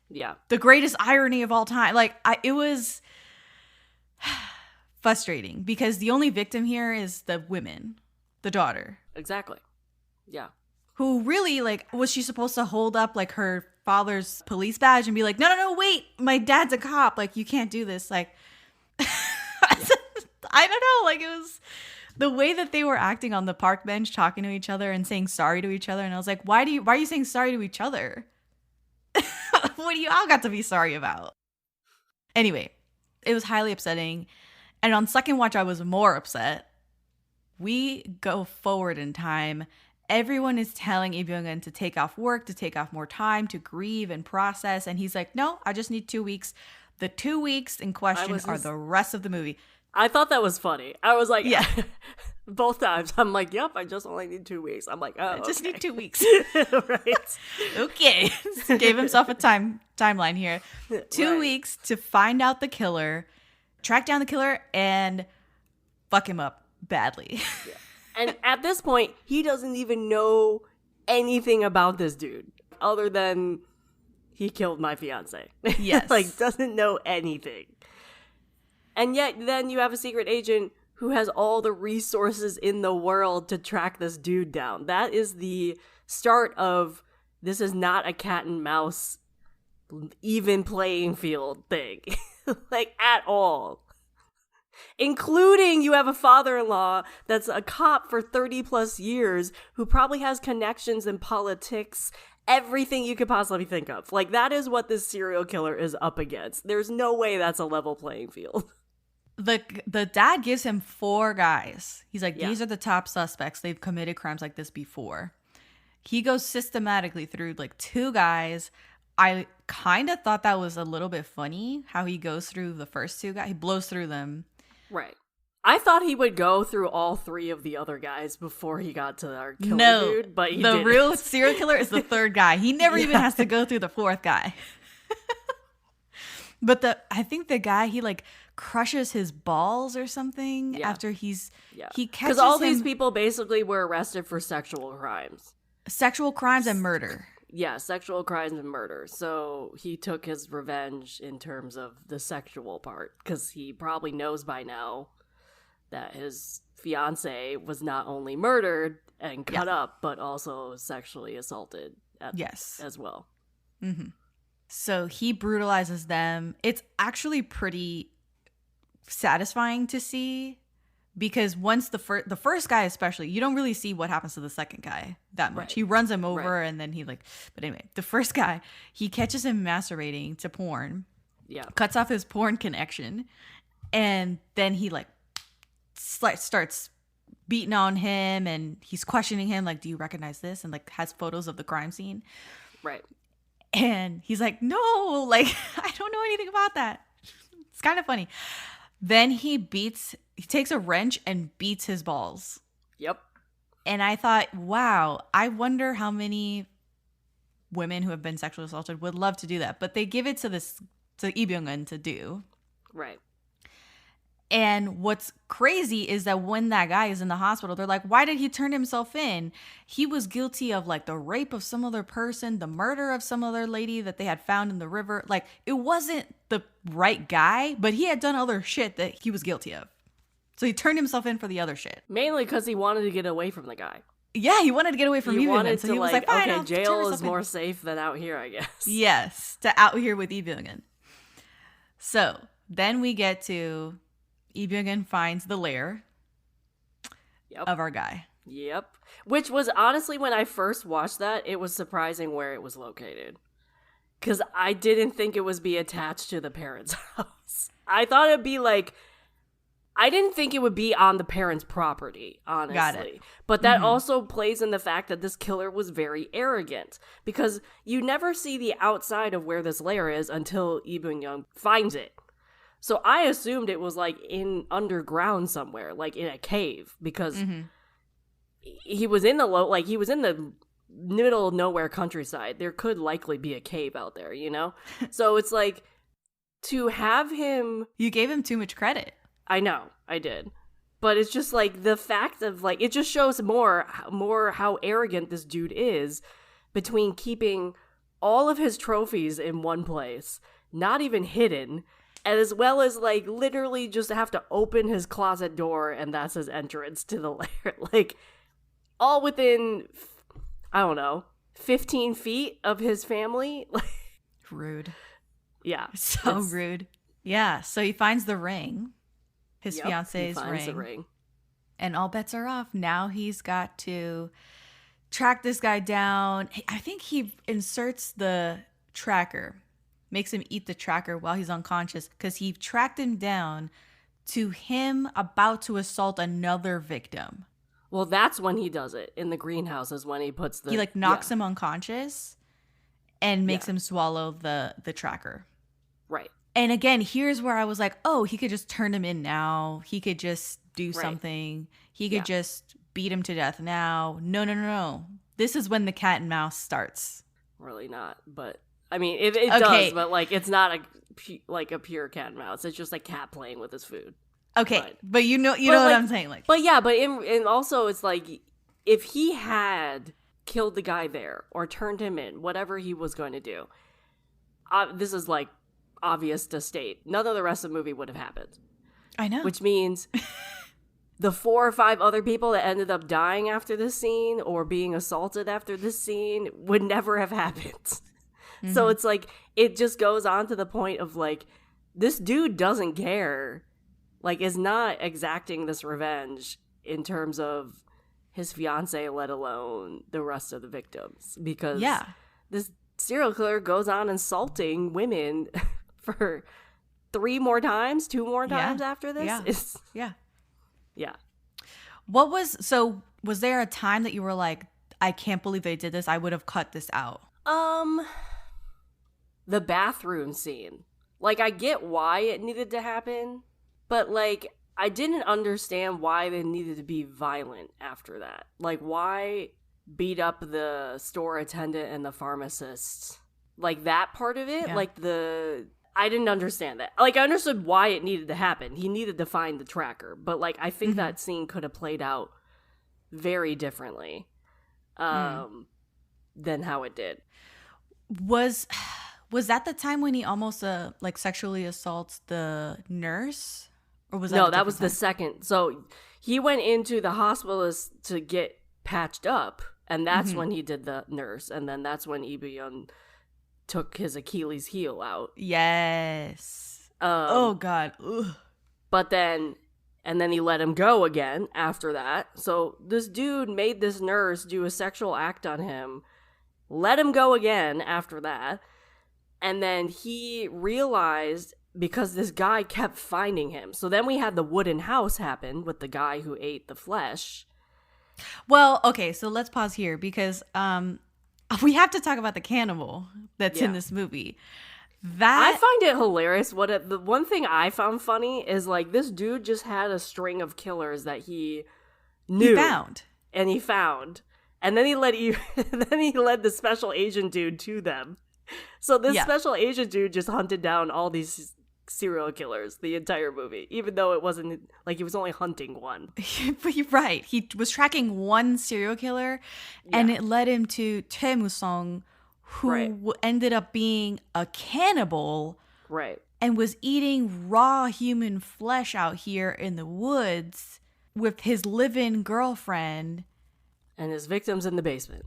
yeah, the greatest irony of all time. Like, it was frustrating because the only victim here is the women, the daughter. Exactly. Yeah. Who really, like, was she supposed to hold up, like, her father's police badge and be like, no, wait, my dad's a cop. Like, you can't do this. Like, I don't know. Like, it was the way that they were acting on the park bench, talking to each other and saying sorry to each other. And I was like, why are you saying sorry to each other? What do you all got to be sorry about? Anyway, it was highly upsetting. And on second watch, I was more upset. We go forward in time. Everyone is telling Byung-hun to take off work, to take off more time, to grieve and process. And he's like, no, I just need 2 weeks. The 2 weeks in question are the rest of the movie. I thought that was funny. I was like, yeah. Both times. I'm like, yep, I just only need 2 weeks. I'm like, oh, I just need 2 weeks. Right. Okay. Gave himself a timeline here. 2 weeks to find out the killer, track down the killer, and fuck him up badly. Yeah. And at this point, he doesn't even know anything about this dude other than he killed my fiance. Yes. Like, doesn't know anything. And yet then you have a secret agent who has all the resources in the world to track this dude down. That is the start of, this is not a cat and mouse even playing field thing. Like, at all. Including you have a father-in-law that's a cop for 30 plus years who probably has connections in politics, everything you could possibly think of. Like, that is what this serial killer is up against. There's no way that's a level playing field. The dad gives him 4 guys. He's like, these are the top suspects. They've committed crimes like this before. He goes systematically through like 2 guys. I kind of thought that was a little bit funny how he goes through the first 2 guys. He blows through them. Right. I thought he would go through all 3 of the other guys bore he got to our killer dude, but he didn't. Real serial killer is the 3rd guy. He never even has to go through the 4th guy. But I think the guy, he like crushes his balls or something after he catches because all these people basically were arrested for sexual crimes. Sexual crimes and murder. Yeah, sexual crimes and murder. So he took his revenge in terms of the sexual part because he probably knows by now that his fiance was not only murdered and cut up, but also sexually assaulted as well. Mm-hmm. So he brutalizes them. It's actually pretty satisfying to see, because once the first guy especially, you don't really see what happens to the second guy that much. Right. He runs him over Right. and then he but anyway, the first guy, he catches him masturbating to porn. Yeah. Cuts off his porn connection, and then he starts beating on him, and he's questioning him like, do you recognize this? And has photos of the crime scene. Right. And he's like, no, I don't know anything about that. It's kind of funny. Then he takes a wrench and beats his balls. Yep. And I thought, wow, I wonder how many women who have been sexually assaulted would love to do that. But they give it to Lee Byung-hun to do. Right. And what's crazy is that when that guy is in the hospital, they're like, why did he turn himself in? He was guilty of the rape of some other person, the murder of some other lady that they had found in the river. It wasn't the right guy, but he had done other shit that he was guilty of. So he turned himself in for the other shit. Mainly because he wanted to get away from the guy. Yeah, he wanted to get away from He Lee wanted Byung-hun. So to he was like, fine, okay, I'll turn jail myself is in. more safe than out here, I guess. Yes, to out here with Lee Byung-hun. So then we get to Lee Byung-hun finds the lair of our guy. Yep. Which was honestly, when I first watched that, it was surprising where it was located. Because I didn't think it was be attached to the parents' house. I thought it'd be I didn't think it would be on the parents' property, honestly. Got it. But that also plays in the fact that this killer was very arrogant. Because you never see the outside of where this lair is until Lee Byung-hun finds it. So I assumed it was in underground somewhere, in a cave, because he was in the he was in the middle of nowhere countryside. There could likely be a cave out there, you know? So it's to have him. You gave him too much credit. I know, I did. But it's just the fact of it just shows more how arrogant this dude is, between keeping all of his trophies in one place, not even hidden, as well as literally just have to open his closet door and that's his entrance to the lair. All within, I don't know, 15 feet of his family. Rude. Yeah. So rude. Yeah. So he finds the ring. His fiance's he finds the ring. And all bets are off. Now he's got to track this guy down. I think he inserts the tracker. Makes him eat the tracker while he's unconscious, because he tracked him down to him about to assault another victim. Well, that's when he does it. In the greenhouse is when he puts the... He knocks him unconscious and makes him swallow the tracker. Right. And again, here's where I was like, oh, he could just turn him in now. He could just do something. He could just beat him to death now. No. This is when the cat and mouse starts. Really not, but... I mean, it does, but it's not a pure cat and mouse. It's just a cat playing with his food. Okay, but you know what I'm saying, But yeah, but and also it's if he had killed the guy there or turned him in, whatever he was going to do, this is obvious to state, none of the rest of the movie would have happened. I know, which means the 4 or 5 other people that ended up dying after this scene or being assaulted after this scene would never have happened. So it's it just goes on to the point of this dude doesn't care, is not exacting this revenge in terms of his fiance, let alone the rest of the victims, because this serial killer goes on insulting women for 2 more times after this. Yeah. Was there a time that you were like, I can't believe they did this, I would have cut this out? The bathroom scene. I get why it needed to happen, but I didn't understand why they needed to be violent after that. Why beat up the store attendant and the pharmacist? That part of it? Yeah. I didn't understand that. I understood why it needed to happen. He needed to find the tracker, but I think that scene could have played out very differently than how it did. Was that the time when he almost sexually assaults the nurse? Or was that No, that was the second. So he went into the hospital to get patched up, and that's when he did the nurse, and then that's when Lee Byung-hun took his Achilles heel out. Yes. Oh God. Ugh. But then, and then he let him go again after that. So this dude made this nurse do a sexual act on him, let him go again after that. And then he realized, because this guy kept finding him. So then we had the wooden house happen with the guy who ate the flesh. Well, okay, so let's pause here because we have to talk about the cannibal that's in this movie. I find it hilarious. The one thing I found funny is like this dude just had a string of killers that he knew and he found, and then he led the special agent dude to them. So this special agent dude just hunted down all these serial killers the entire movie, even though it wasn't like he was only hunting one. Right, he was tracking one serial killer, and it led him to Choi Moo-sung, who ended up being a cannibal, right, and was eating raw human flesh out here in the woods with his live-in girlfriend and his victims in the basement.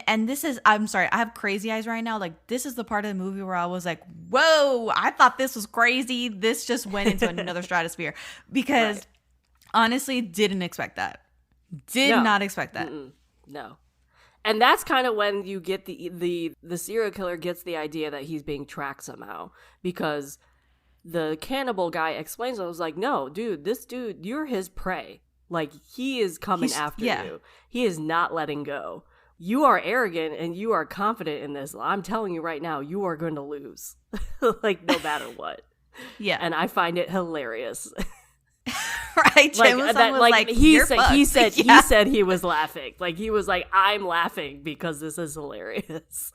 And this is, I'm sorry, I have crazy eyes right now. Like, this is the part of the movie where I was like, whoa, I thought this was crazy. This just went into another stratosphere. Because honestly, didn't expect that. Did not expect that. No. And that's kind of when you get the serial killer gets the idea that he's being tracked somehow. Because the cannibal guy explains, I was like, no, dude, this dude, you're his prey. Like, he is coming after you. He is not letting go. You are arrogant and you are confident in this. I'm telling you right now, you are going to lose. Like, no matter what. Yeah. And I find it hilarious. Right? He said he was laughing. Like, he was like, I'm laughing because this is hilarious.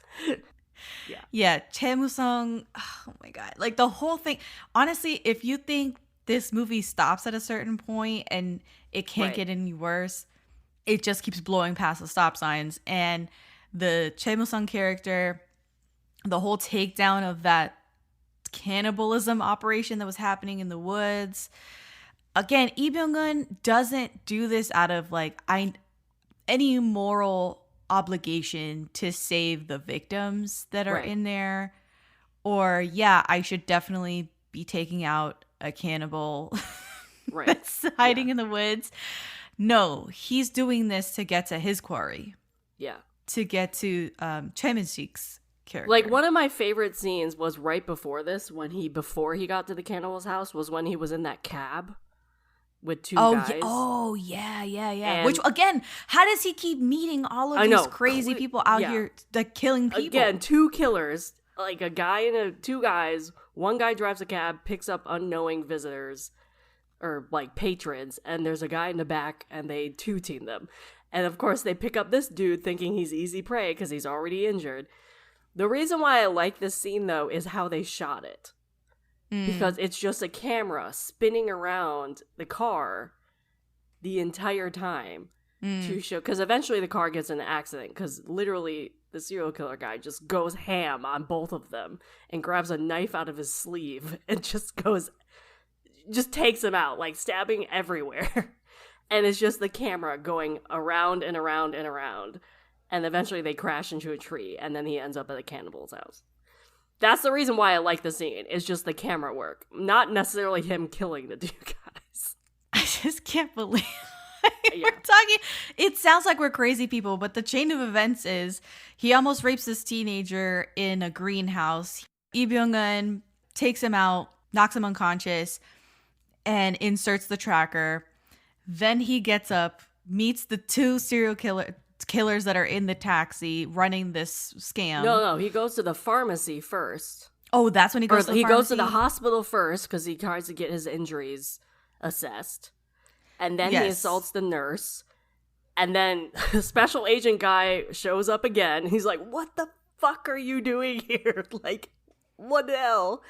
Yeah. Choi Moo-sung, oh my God. Like, the whole thing. Honestly, if you think this movie stops at a certain point and it can't get any worse, it just keeps blowing past the stop signs. And the Choi Moo-sung character, the whole takedown of that cannibalism operation that was happening in the woods. Again, Byung-hun doesn't do this out of like any moral obligation to save the victims that are in there, or I should definitely be taking out a cannibal that's hiding in the woods. No, he's doing this to get to his quarry. Yeah. To get to Choi Min-sik's character. Like, one of my favorite scenes was right before this, before he got to the cannibal's house, was when he was in that cab with two guys. Yeah. And which, again, how does he keep meeting all of these crazy people out here, like, killing people? Again, two killers, like a guy and two guys. One guy drives a cab, picks up unknowing visitors or like patrons, and there's a guy in the back and they two-team them. And of course they pick up this dude thinking he's easy prey because he's already injured. The reason why I like this scene though is how they shot it. Because it's just a camera spinning around the car the entire time to show, because eventually the car gets in an accident because literally the serial killer guy just goes ham on both of them and grabs a knife out of his sleeve and just takes him out, like stabbing everywhere. And it's just the camera going around and around and around. And eventually they crash into a tree and then he ends up at a cannibal's house. That's the reason why I like the scene. It's just the camera work, not necessarily him killing the two guys. I just can't believe we're talking. It sounds like we're crazy people, but the chain of events is he almost rapes this teenager in a greenhouse. Lee Byung-hun takes him out, knocks him unconscious, and inserts the tracker. Then he gets up, meets the two serial killers that are in the taxi running this scam. No, he goes to the pharmacy first. Oh, that's when he goes to the pharmacy? He goes to the hospital first because he tries to get his injuries assessed. And then he assaults the nurse. And then the special agent guy shows up again. He's like, what the fuck are you doing here? Like, what the hell?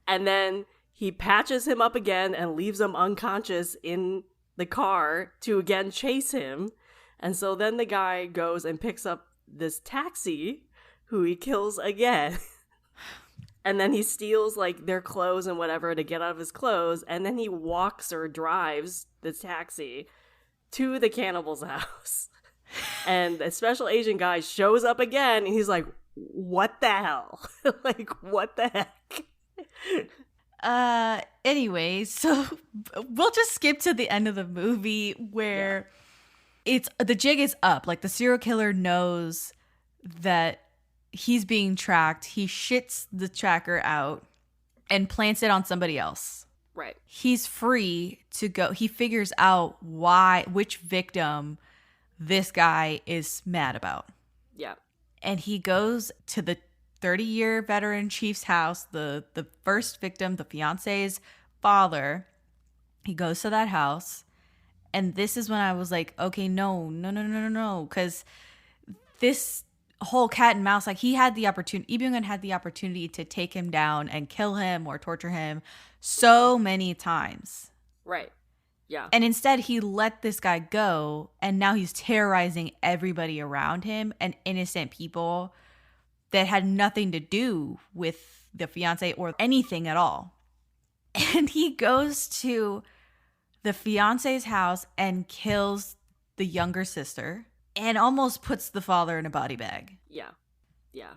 And then he patches him up again and leaves him unconscious in the car to again chase him. And so then the guy goes and picks up this taxi who he kills again. And then he steals like their clothes and whatever to get out of his clothes. And then he walks or drives the taxi to the cannibal's house. And the special agent guy shows up again. And he's like, what the hell? Like, what the heck? Anyway, so we'll just skip to the end of the movie where the jig is up. Like, the serial killer knows that he's being tracked. He shits the tracker out and plants it on somebody else. Right. He's free to go. He figures out which victim this guy is mad about. Yeah. And he goes to the 30-year veteran chief's house, the first victim, the fiance's father. He goes to that house. And this is when I was like, okay, no. Because this whole cat and mouse, like, he had the opportunity, Byung-hun had the opportunity to take him down and kill him or torture him so many times. Right. Yeah. And instead he let this guy go, and now he's terrorizing everybody around him and innocent people that had nothing to do with the fiance or anything at all. And he goes to the fiance's house and kills the younger sister and almost puts the father in a body bag. Yeah. Yeah.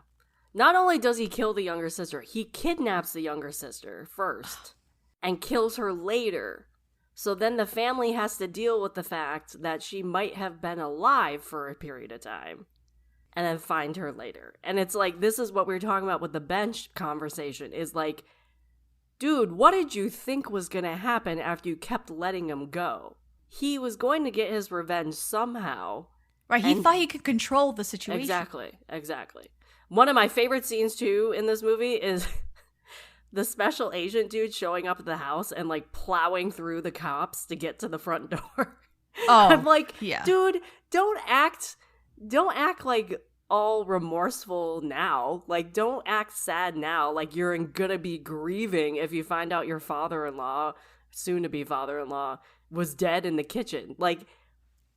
Not only does he kill the younger sister, he kidnaps the younger sister first and kills her later. So then the family has to deal with the fact that she might have been alive for a period of time and then find her later. And it's like, this is what we were talking about with the bench conversation, is like, dude, what did you think was going to happen after you kept letting him go? He was going to get his revenge somehow. Right, he thought he could control the situation. Exactly. One of my favorite scenes, too, in this movie is the special agent dude showing up at the house and, like, plowing through the cops to get to the front door. Oh, I'm like, yeah. Dude, don't act like all remorseful now. Like, don't act sad now. Like, you're gonna be grieving if you find out your father-in-law, soon-to-be father-in-law, was dead in the kitchen. Like,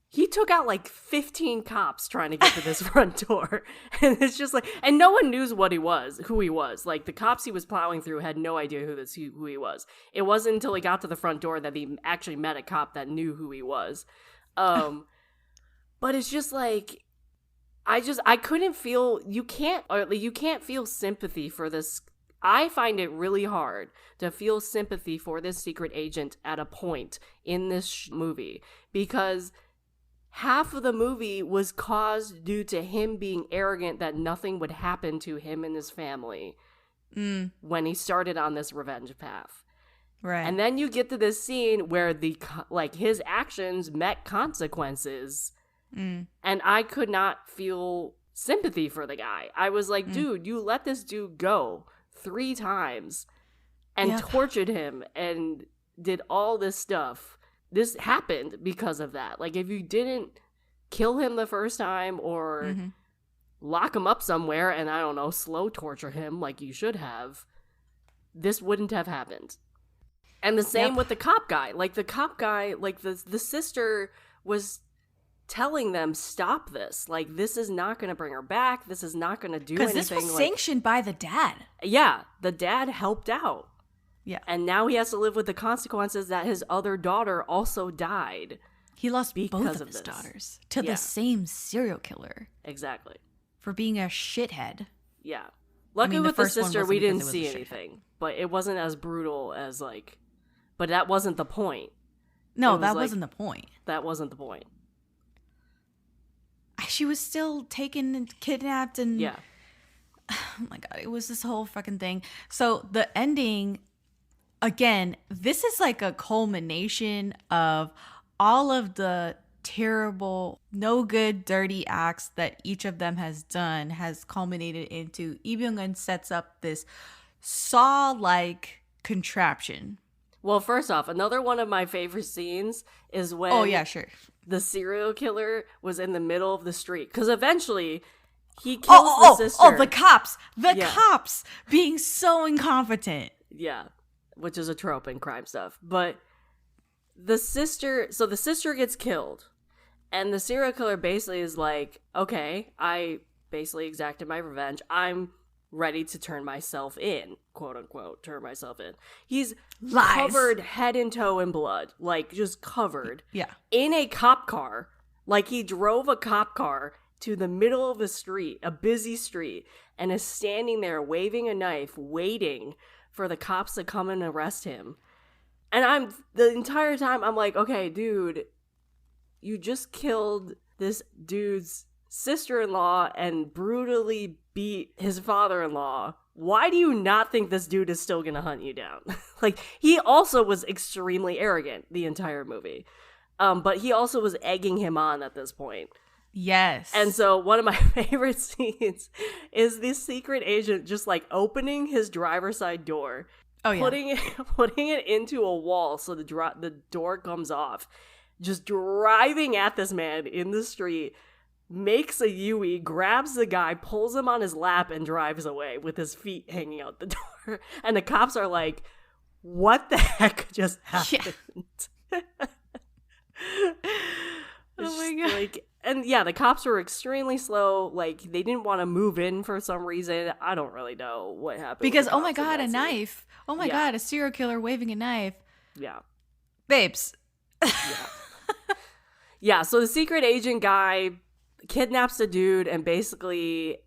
he took out like 15 cops trying to get to this front door. And it's just like, and no one knew who he was. Like, the cops he was plowing through had no idea who he was. It wasn't until he got to the front door that he actually met a cop that knew who he was. But it's just like, I couldn't feel, you can't feel sympathy for this. I find it really hard to feel sympathy for this secret agent at a point in this movie, because half of the movie was caused due to him being arrogant that nothing would happen to him and his family when he started on this revenge path. Right. And then you get to this scene where his actions met consequences, and I could not feel sympathy for the guy. I was like, dude, you let this dude go 3 times and tortured him and did all this stuff. This happened because of that. Like, if you didn't kill him the first time or lock him up somewhere and, I don't know, slow torture him like you should have, this wouldn't have happened. And the same with the cop guy. Like, the cop guy, like, the sister was telling them, stop this. Like, this is not going to bring her back. This is not going to do anything. Because this was sanctioned by the dad. Yeah, the dad helped out. Yeah. And now he has to live with the consequences that his other daughter also died. He lost both of his this. daughters to the same serial killer. Exactly. For being a shithead. Yeah. Luckily with the sister, we didn't see anything. Shithead. But it wasn't as brutal as, like... But that wasn't the point. No, that wasn't the point. That wasn't the point. She was still taken and kidnapped and... Yeah. Oh my god, it was this whole fucking thing. So the ending... Again, this is like a culmination of all of the terrible, no good, dirty acts that each of them has done has culminated into Lee Byung-hun sets up this Saw-like contraption. Well, first off, another one of my favorite scenes is when the serial killer was in the middle of the street. Because eventually he kills the sister. Oh, the cops. The cops being so incompetent. Yeah. Which is a trope in crime stuff. But the sister gets killed. And the serial killer basically is like, okay, I basically exacted my revenge. I'm ready to turn myself in, quote unquote, turn myself in. He's covered head and toe in blood, like just covered. Yeah. In a cop car. Like he drove a cop car to the middle of a street, a busy street, and is standing there waving a knife, waiting for the cops to come and arrest him. And the entire time I'm like, okay, dude, you just killed this dude's sister-in-law and brutally beat his father-in-law. Why do you not think this dude is still gonna hunt you down? Like, he also was extremely arrogant the entire movie. But he also was egging him on at this point. Yes. And so one of my favorite scenes is this secret agent just like opening his driver's side door, putting it into a wall so the door comes off, just driving at this man in the street, makes a U-E, grabs the guy, pulls him on his lap, and drives away with his feet hanging out the door. And the cops are like, what the heck just happened? Yeah. Oh my God. Like, and yeah, the cops were extremely slow. Like, they didn't want to move in for some reason. I don't really know what happened. Because, oh my God, a knife. Oh my God, a serial killer waving a knife. Yeah. Babes. Yeah. Yeah, so the secret agent guy kidnaps the dude, and basically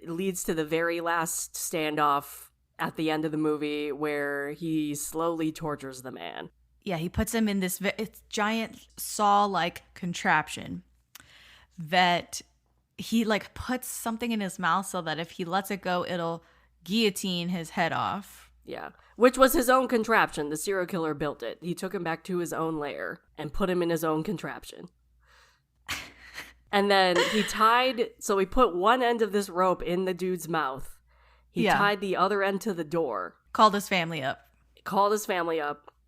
leads to the very last standoff at the end of the movie where he slowly tortures the man. Yeah, he puts him in this giant saw-like contraption that he like puts something in his mouth so that if he lets it go, it'll guillotine his head off. Yeah, which was his own contraption. The serial killer built it. He took him back to his own lair and put him in his own contraption. And then he put one end of this rope in the dude's mouth. He tied the other end to the door. Called his family up,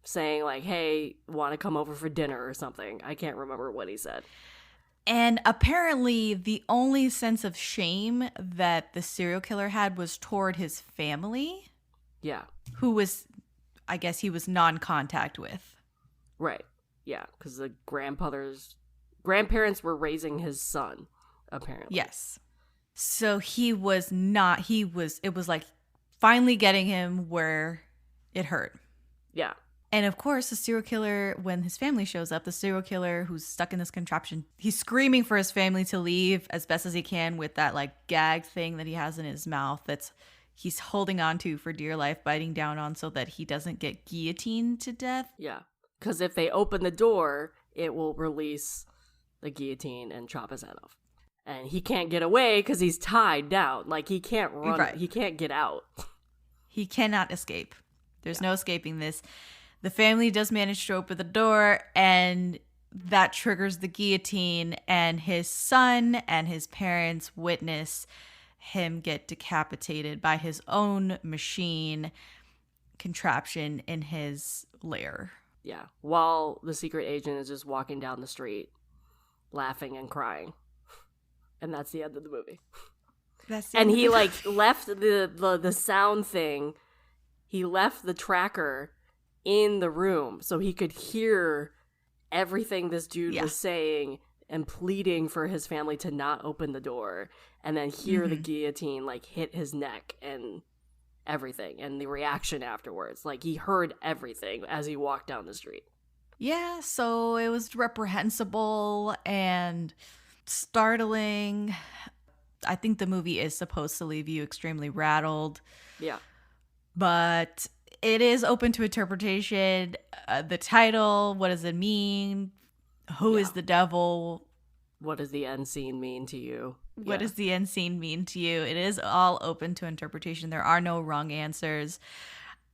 saying like, hey, want to come over for dinner or something. I can't remember what he said. And apparently the only sense of shame that the serial killer had was toward his family. Yeah. Who was, I guess he was non-contact with. Right. Yeah, because the grandparents were raising his son, apparently. Yes. So it was like finally getting him where it hurt. Yeah. And of course, the serial killer, when his family shows up, the serial killer who's stuck in this contraption, he's screaming for his family to leave as best as he can with that like gag thing that he has in his mouth that's he's holding on to for dear life, biting down on so that he doesn't get guillotined to death. Yeah. Because if they open the door, it will release the guillotine and chop his head off. And he can't get away because he's tied down. Like, he can't run. Right. He can't get out. He cannot escape. There's no escaping this. The family does manage to open the door, and that triggers the guillotine, and his son and his parents witness him get decapitated by his own machine contraption in his lair. Yeah, while the secret agent is just walking down the street, laughing and crying. And that's the end of the movie. And he, like, left the sound thing, he left the tracker in the room so he could hear everything this dude was saying and pleading for his family to not open the door, and then hear the guillotine like hit his neck and everything, and the reaction afterwards. Like, he heard everything as he walked down the street. Yeah, so it was reprehensible and startling. I think the movie is supposed to leave you extremely rattled. Yeah. But it is open to interpretation. The title, what does it mean? Who is the devil? What does the end scene mean to you? What does the end scene mean to you? It is all open to interpretation. There are no wrong answers.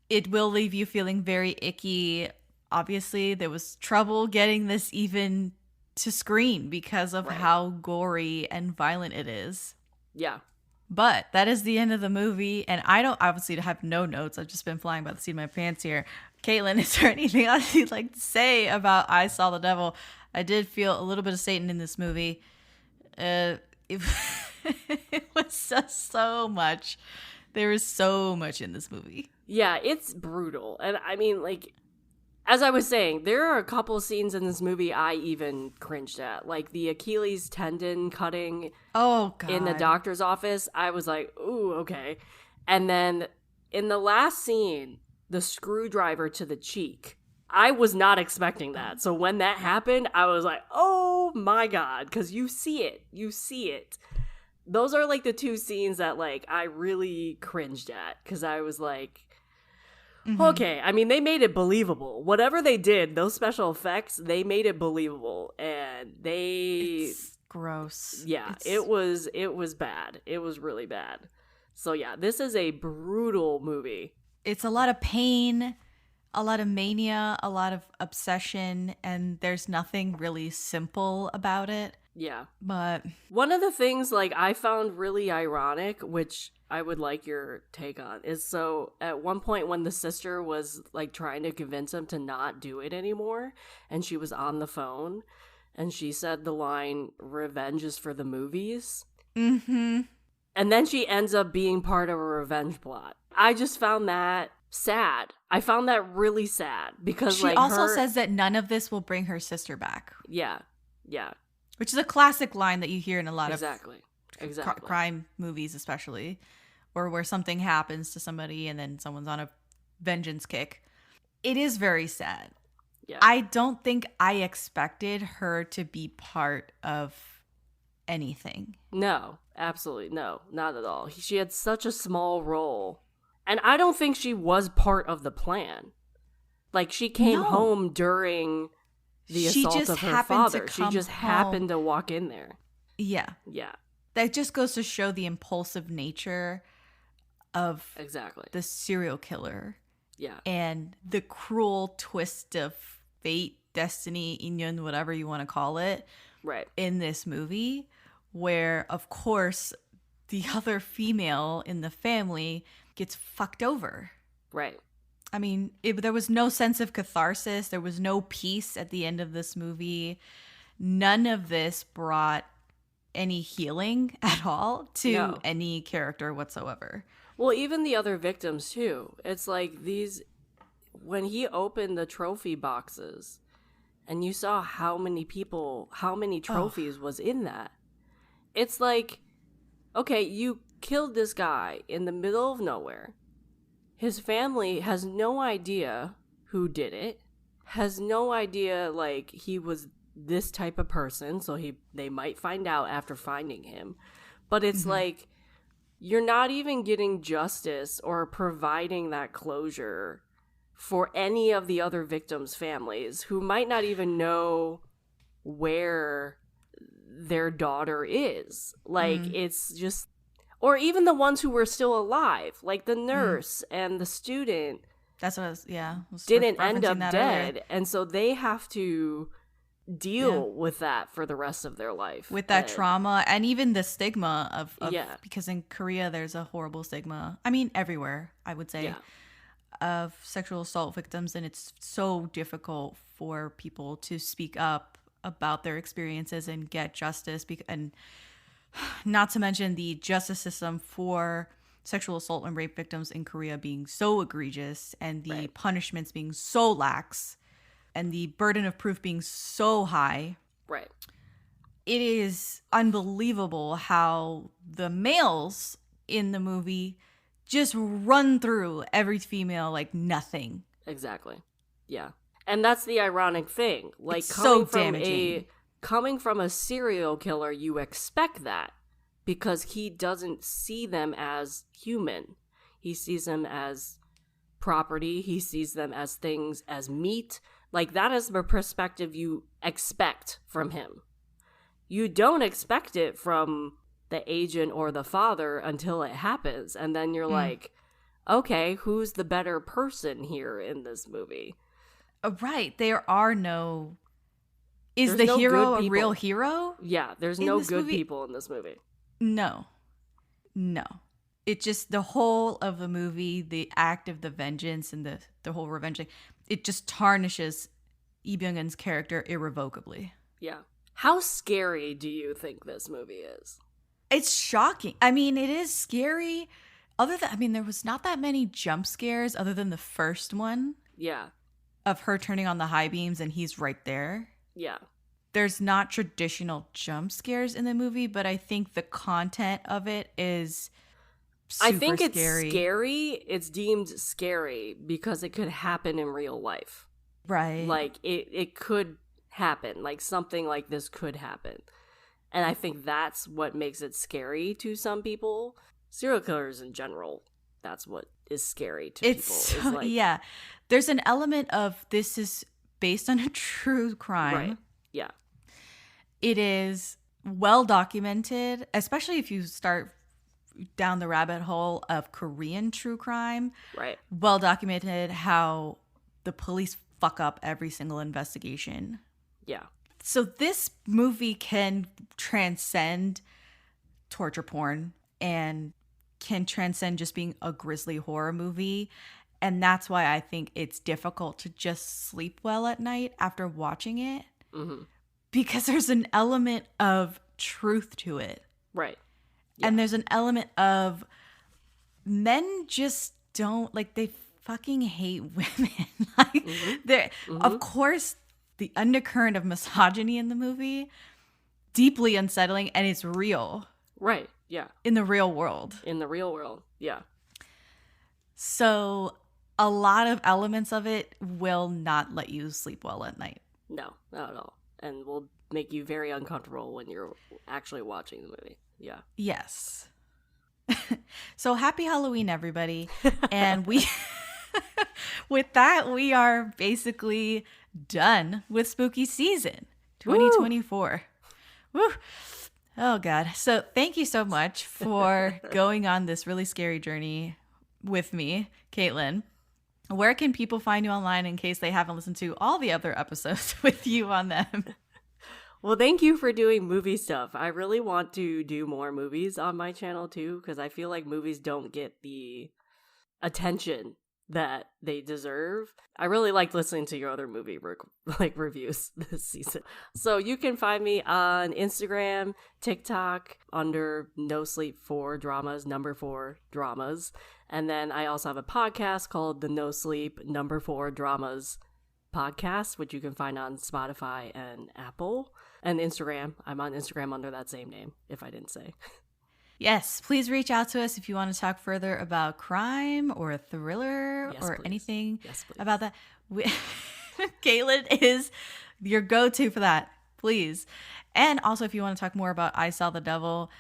It will leave you feeling very icky. Obviously, there was trouble getting this even to screen because of how gory and violent it is. Yeah. But that is the end of the movie, and I don't obviously have no notes. I've just been flying by the seat of my pants here. Caitlin, is there anything else you'd like to say about I Saw the Devil? I did feel a little bit of Satan in this movie. It was just so much. There is so much in this movie. Yeah, it's brutal. And I mean, like, as I was saying, there are a couple scenes in this movie I even cringed at. Like the Achilles tendon cutting in the doctor's office. I was like, ooh, okay. And then in the last scene, the screwdriver to the cheek. I was not expecting that. So when that happened, I was like, oh my God, because you see it. those are like the two scenes that like I really cringed at, because I was like, okay, I mean, they made it believable. Whatever they did, those special effects, they made it believable, and It's gross. Yeah, it was bad. It was really bad. So yeah, this is a brutal movie. It's a lot of pain, a lot of mania, a lot of obsession, and there's nothing really simple about it. Yeah. But one of the things like I found really ironic, which I would like your take on, is so at one point when the sister was like trying to convince him to not do it anymore, and she was on the phone, and she said the line, "Revenge is for the movies." mm-hmm. And then she ends up being part of a revenge plot. I just found that sad. I found that really sad, because she also says that none of this will bring her sister back. Yeah. Which is a classic line that you hear in a lot Exactly. of crime movies, especially, or where something happens to somebody and then someone's on a vengeance kick. It is very sad. Yeah. I don't think I expected her to be part of anything. No, absolutely no, not at all. She had such a small role, and I don't think she was part of the plan. Like, she came home during the assault of her father. She just happened to walk in there. Yeah. That just goes to show the impulsive nature of Exactly. the serial killer. Yeah. And the cruel twist of fate, destiny, inyon, whatever you want to call it, Right. in this movie, where, of course, the other female in the family gets fucked over. Right. I mean, there was no sense of catharsis. There was no peace at the end of this movie. None of this brought any healing at all to any character whatsoever. Well, even the other victims, too. It's like when he opened the trophy boxes and you saw how many trophies was in that. It's like, okay, you killed this guy in the middle of nowhere. His family has no idea who did it, has no idea, like, he was this type of person, so they might find out after finding him. But it's like, you're not even getting justice or providing that closure for any of the other victims' families, who might not even know where their daughter is. Like, it's just... Or even the ones who were still alive, like the nurse and the student. That's what I was didn't end up dead. Earlier. And so they have to deal with that for the rest of their life. With that trauma and even the stigma of Yeah. Because in Korea, there's a horrible stigma. I mean, everywhere, I would say, of sexual assault victims. And it's so difficult for people to speak up about their experiences and get justice. And not to mention the justice system for sexual assault and rape victims in Korea being so egregious, and the punishments being so lax, and the burden of proof being so high. Right. It is unbelievable how the males in the movie just run through every female like nothing. Exactly. Yeah. And that's the ironic thing. Like, it's so damaging. Coming from a serial killer, you expect that, because he doesn't see them as human. He sees them as property. He sees them as things, as meat. Like, that is the perspective you expect from him. You don't expect it from the agent or the father until it happens. And then you're like, okay, who's the better person here in this movie? Right. There are no... Is There's the no hero good a people. real hero? Yeah, there's in no this good movie? people in this movie. No. It just, the whole of the movie, the act of the vengeance and the whole revenge thing, it just tarnishes Lee Byung-hun's character irrevocably. Yeah. How scary do you think this movie is? It's shocking. I mean, it is scary. There was not that many jump scares other than the first one. Yeah. Of her turning on the high beams and he's right there. Yeah. There's not traditional jump scares in the movie, but I think the content of it is super I think it's scary. It's deemed scary because it could happen in real life. Right. Like, it could happen. Like, something like this could happen. And I think that's what makes it scary to some people. Serial killers in general, that's what is scary to people. Yeah. There's an element of this is based on a true crime. Right. Yeah. It is well documented, especially if you start down the rabbit hole of Korean true crime. Right. Well documented how the police fuck up every single investigation. Yeah. So this movie can transcend torture porn and can transcend just being a grisly horror movie. And that's why I think it's difficult to just sleep well at night after watching it. Mm-hmm. Because there's an element of truth to it. Right. Yeah. And there's an element of men just don't, like, they fucking hate women. Like, of course, the undercurrent of misogyny in the movie, deeply unsettling, and it's real. Right. Yeah. In the real world. In the real world. Yeah. So a lot of elements of it will not let you sleep well at night. No, not at all. And will make you very uncomfortable when you're actually watching the movie. Yeah. Yes. So happy Halloween, everybody. And with that, we are basically done with Spooky Season 2024. Woo! Oh, God. So thank you so much for going on this really scary journey with me, Caitlin. Where can people find you online in case they haven't listened to all the other episodes with you on them? Well, thank you for doing movie stuff. I really want to do more movies on my channel too, because I feel like movies don't get the attention that they deserve. I really liked listening to your other movie reviews this season. So you can find me on Instagram, TikTok under NoSleep4Dramas, 4 Dramas. And then I also have a podcast called the NoSleep 4 Dramas Podcast, which you can find on Spotify and Apple. And Instagram. I'm on Instagram under that same name, if I didn't say. Yes, please reach out to us if you want to talk further about crime or a thriller or anything about that. Caitlin is your go-to for that, please. And also, if you want to talk more about I Saw the Devil,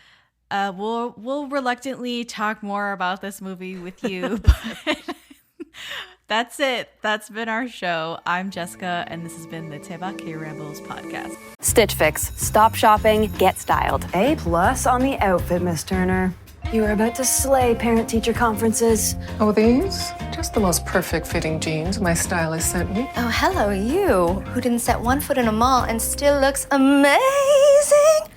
we'll reluctantly talk more about this movie with you. But that's it. That's been our show. I'm Jessica, and this has been the Daebak K-Rambles Podcast. Stitch Fix. Stop shopping, get styled. A+ on the outfit, Miss Turner. You are about to slay parent-teacher conferences. Oh, these? Just the most perfect fitting jeans my stylist sent me. Oh, hello, you, who didn't set one foot in a mall and still looks amazing.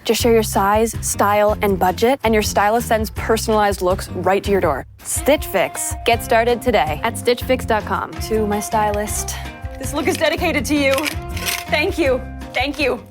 Just share your size, style, and budget, and your stylist sends personalized looks right to your door. Stitch Fix. Get started today at stitchfix.com. To my stylist. This look is dedicated to you. Thank you. Thank you.